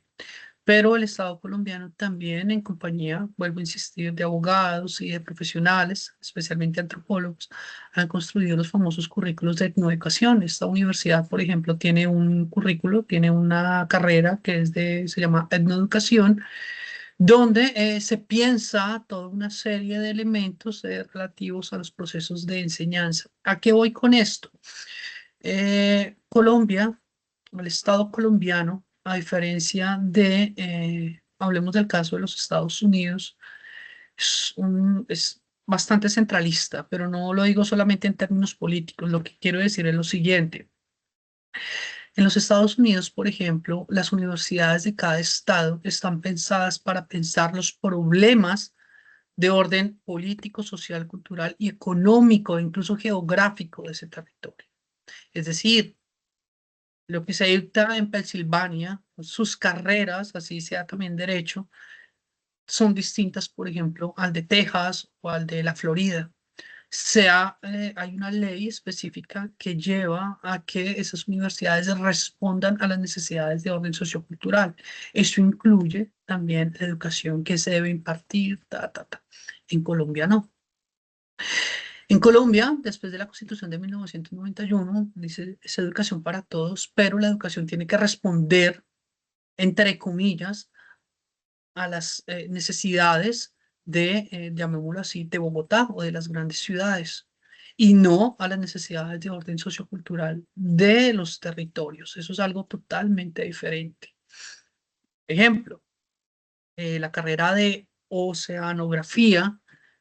Pero el Estado colombiano también, en compañía, vuelvo a insistir, de abogados y de profesionales, especialmente antropólogos, han construido los famosos currículos de etnoeducación. Esta universidad, por ejemplo, tiene un currículo, tiene una carrera que se llama etnoeducación, donde se piensa toda una serie de elementos relativos a los procesos de enseñanza. ¿A qué voy con esto? Colombia, el Estado colombiano, a diferencia hablemos del caso de los Estados Unidos, es bastante centralista, pero no lo digo solamente en términos políticos. Lo que quiero decir es lo siguiente. En los Estados Unidos, por ejemplo, las universidades de cada estado están pensadas para pensar los problemas de orden político, social, cultural y económico, incluso geográfico de ese territorio. Es decir, lo que se dicta en Pensilvania, sus carreras, así sea también derecho, son distintas, por ejemplo, al de Texas o al de la Florida. Hay una ley específica que lleva a que esas universidades respondan a las necesidades de orden sociocultural. Eso incluye también la educación que se debe impartir, En Colombia no. En Colombia, después de la Constitución de 1991, dice es educación para todos, pero la educación tiene que responder, entre comillas, a las necesidades llamémoslo así, de Bogotá o de las grandes ciudades, y no a las necesidades de orden sociocultural de los territorios. Eso es algo totalmente diferente. Ejemplo, la carrera de oceanografía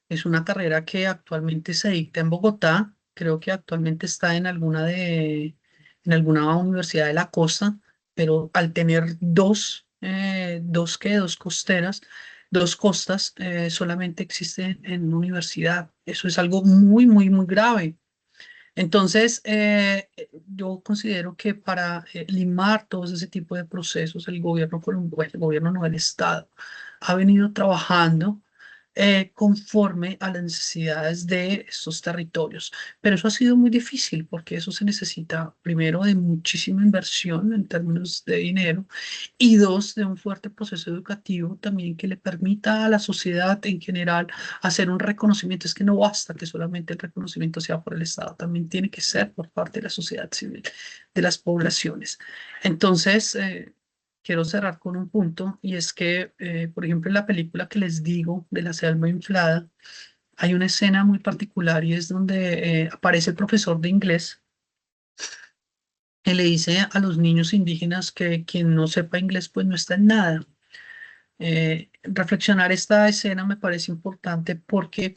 es una carrera que actualmente se dicta en Bogotá. Creo que actualmente está en alguna universidad de la costa, pero al tener dos costeras, dos costas, solamente existe en una universidad. Eso es algo muy, muy, muy grave. Entonces, yo considero que para limar todos ese tipo de procesos, el gobierno colombiano, el gobierno no, el Estado, ha venido trabajando conforme a las necesidades de estos territorios. Pero eso ha sido muy difícil porque eso se necesita, primero, de muchísima inversión en términos de dinero y dos, de un fuerte proceso educativo también que le permita a la sociedad en general hacer un reconocimiento. Es que no basta que solamente el reconocimiento sea por el Estado, también tiene que ser por parte de la sociedad civil, de las poblaciones. Entonces, quiero cerrar con un punto y es que, por ejemplo, en la película que les digo de la selva inflada, hay una escena muy particular y es donde aparece el profesor de inglés que le dice a los niños indígenas que quien no sepa inglés pues no está en nada. Reflexionar esta escena me parece importante porque,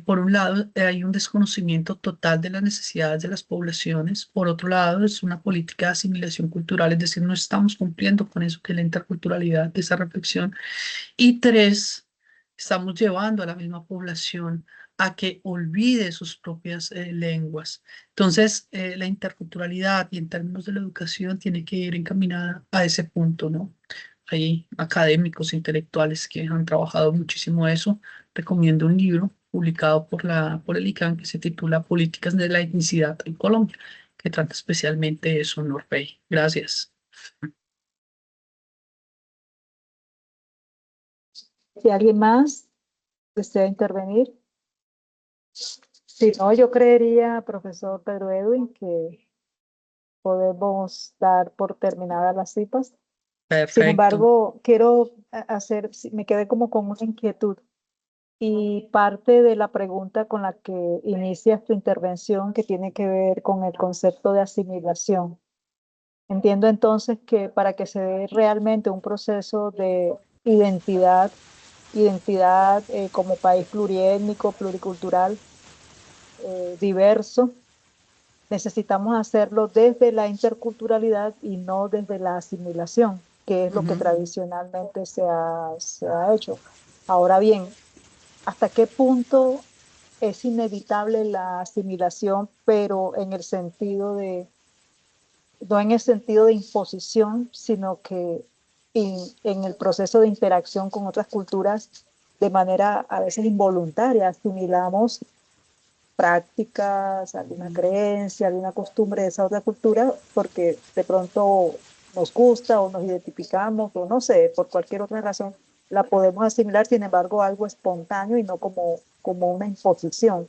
por un lado, hay un desconocimiento total de las necesidades de las poblaciones. Por otro lado, es una política de asimilación cultural, es decir, no estamos cumpliendo con eso que es la interculturalidad de esa reflexión. Y tres, estamos llevando a la misma población a que olvide sus propias lenguas. Entonces, la interculturalidad y en términos de la educación tiene que ir encaminada a ese punto, ¿no? Hay académicos, intelectuales que han trabajado muchísimo eso. Recomiendo un libro publicado por el ICANN que se titula Políticas de la Etnicidad en Colombia, que trata especialmente de eso, Norpey. Gracias. Si alguien más desea intervenir. Si no, yo creería, profesor Pedro Edwin, que podemos dar por terminadas las citas. Sin Perfecto. embargo, quiero me quedé como con una inquietud y parte de la pregunta con la que inicias tu intervención que tiene que ver con el concepto de asimilación. Entiendo entonces que para que se dé realmente un proceso de identidad, como país pluriétnico, pluricultural, diverso, necesitamos hacerlo desde la interculturalidad y no desde la asimilación, que es lo que tradicionalmente se ha hecho. Ahora bien, ¿hasta qué punto es inevitable la asimilación, pero en el sentido de, no en el sentido de imposición, sino que en el proceso de interacción con otras culturas de manera a veces involuntaria asimilamos prácticas, alguna creencia, alguna costumbre de esa otra cultura, porque de pronto nos gusta o nos identificamos o no sé, por cualquier otra razón, la podemos asimilar, sin embargo, algo espontáneo y no como una imposición,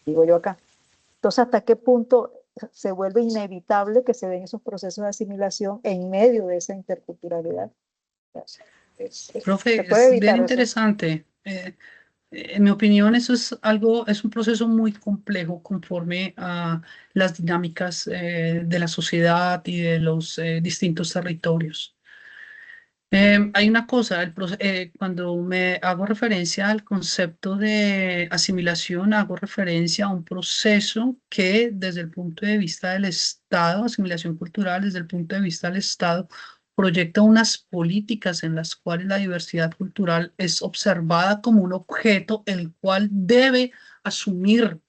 digo yo acá. Entonces, ¿hasta qué punto se vuelve inevitable que se den esos procesos de asimilación en medio de esa interculturalidad? Se Profe, puede es bien evitar eso. interesante. En mi opinión, eso es algo, es un proceso muy complejo conforme a las dinámicas de la sociedad y de los distintos territorios. Hay una cosa, cuando me hago referencia al concepto de asimilación, hago referencia a un proceso que desde el punto de vista del Estado, asimilación cultural, desde el punto de vista del Estado, proyecta unas políticas en las cuales la diversidad cultural es observada como un objeto el cual debe asumir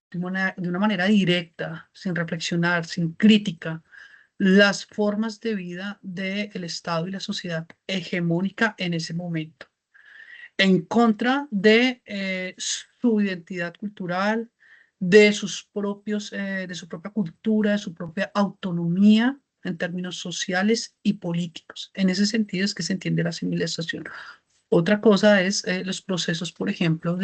de una manera directa, sin reflexionar, sin crítica las formas de vida del Estado y la sociedad hegemónica en ese momento, en contra de su identidad cultural, de su propia cultura, de su propia autonomía en términos sociales y políticos. En ese sentido es que se entiende la asimilación. Otra cosa es los procesos, por ejemplo,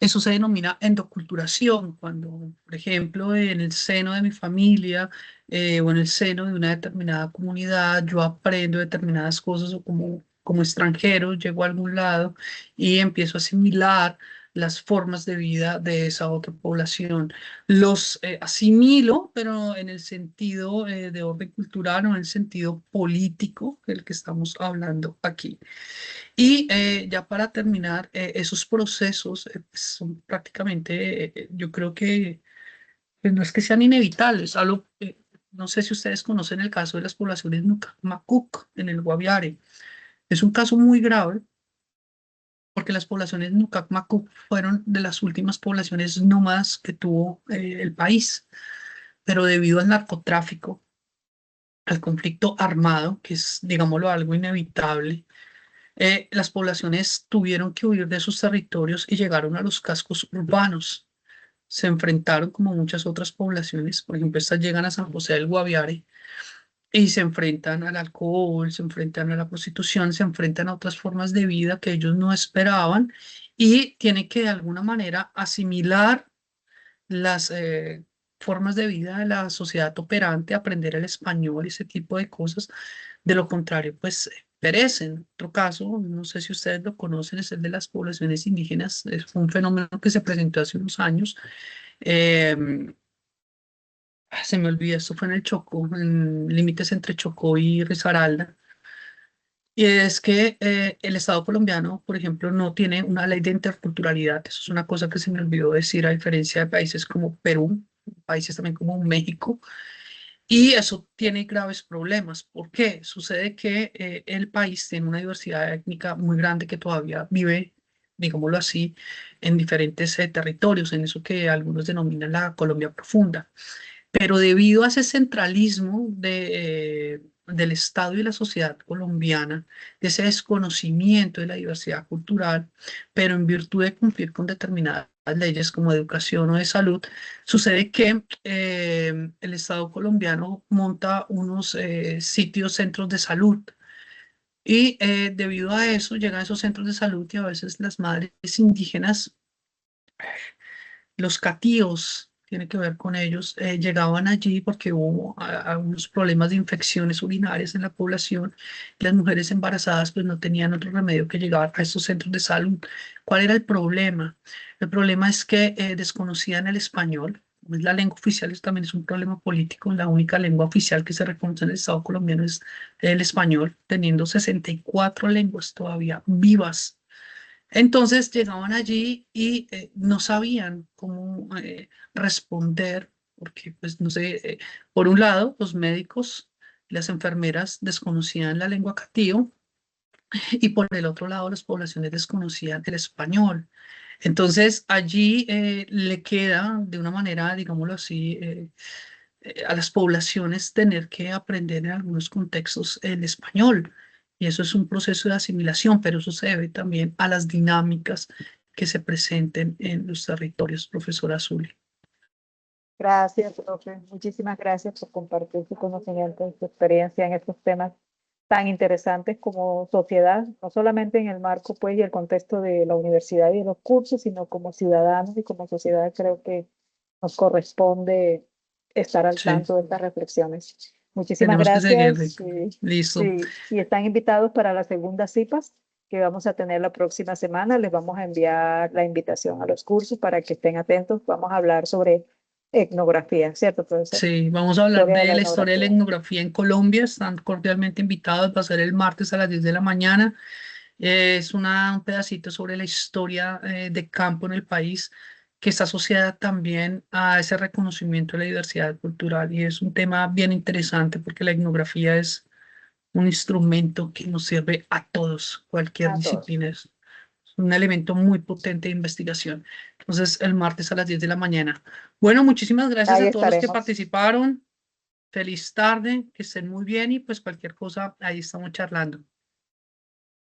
eso se denomina endoculturación, cuando, por ejemplo, en el seno de mi familia o en el seno de una determinada comunidad, yo aprendo determinadas cosas o como extranjero llego a algún lado y empiezo a asimilar las formas de vida de esa otra población. Los asimilo, pero en el sentido de orden cultural o en el sentido político del que estamos hablando aquí. Y ya para terminar, esos procesos pues, son prácticamente, yo creo que pues, no es que sean inevitables. No sé si ustedes conocen el caso de las poblaciones Nucac-Macuc en el Guaviare. Es un caso muy grave porque las poblaciones Nucac-Macuc fueron de las últimas poblaciones nómadas que tuvo el país, pero debido al narcotráfico, al conflicto armado, que es, digámoslo, algo inevitable, las poblaciones tuvieron que huir de sus territorios y llegaron a los cascos urbanos. Se enfrentaron como muchas otras poblaciones, por ejemplo, estas llegan a San José del Guaviare y se enfrentan al alcohol, se enfrentan a la prostitución, se enfrentan a otras formas de vida que ellos no esperaban y tienen que de alguna manera asimilar las formas de vida de la sociedad operante, aprender el español, ese tipo de cosas. De lo contrario, pues perecen. Otro caso, no sé si ustedes lo conocen, es el de las poblaciones indígenas. Es un fenómeno que se presentó hace unos años. Eh, Se me olvida, esto fue en el Chocó, en límites entre Chocó y Risaralda. Y es que el Estado colombiano, por ejemplo, no tiene una ley de interculturalidad. Eso es una cosa que se me olvidó decir, a diferencia de países como Perú, países también como México. Y eso tiene graves problemas. ¿Por qué? Sucede que el país tiene una diversidad étnica muy grande que todavía vive, digámoslo así, en diferentes territorios, en eso que algunos denominan la Colombia profunda. Pero debido a ese centralismo del Estado y la sociedad colombiana, de ese desconocimiento de la diversidad cultural, pero en virtud de cumplir con determinadas leyes como de educación o de salud, sucede que el Estado colombiano monta unos sitios, centros de salud. Y debido a eso llegan esos centros de salud y a veces las madres indígenas, los catíos, tiene que ver con ellos, llegaban allí porque hubo algunos problemas de infecciones urinarias en la población. Las mujeres embarazadas pues no tenían otro remedio que llegar a estos centros de salud. ¿Cuál era el problema? El problema es que desconocían el español, como es la lengua oficial, eso también es un problema político. La única lengua oficial que se reconoce en el Estado colombiano es el español, teniendo 64 lenguas todavía vivas. Entonces llegaban allí y no sabían cómo responder, porque pues no sé, por un lado los médicos y las enfermeras desconocían la lengua catío y por el otro lado las poblaciones desconocían el español. Entonces allí le queda de una manera, digámoslo así, a las poblaciones tener que aprender en algunos contextos el español. Y eso es un proceso de asimilación, pero eso se debe también a las dinámicas que se presenten en los territorios, profesora Zuli. Gracias, profe. Muchísimas gracias por compartir su conocimiento y su experiencia en estos temas tan interesantes como sociedad, no solamente en el marco pues y el contexto de la universidad y de los cursos, sino como ciudadanos y como sociedad creo que nos corresponde estar al Sí, tanto de estas reflexiones. Muchísimas tenemos que seguir. gracias. Listo. Y están invitados para la segunda CIPAS que vamos a tener la próxima semana. Les vamos a enviar la invitación a los cursos para que estén atentos. Vamos a hablar sobre etnografía, ¿cierto, profesor? Sí, vamos a hablar Historia de de la la historia de la etnografía. etnografía en Colombia. Están cordialmente invitados. Va a ser el martes a las 10 de la mañana. Es un pedacito sobre la historia de campo en el país que está asociada también a ese reconocimiento de la diversidad cultural. Y es un tema bien interesante porque la etnografía es un instrumento que nos sirve a todos, cualquier A todos. disciplina. Es un elemento muy potente de investigación. Entonces, el martes a las 10 de la mañana. Bueno, muchísimas gracias Ahí a todos los que estaremos. participaron. Feliz tarde, que estén muy bien y pues cualquier cosa, ahí estamos charlando.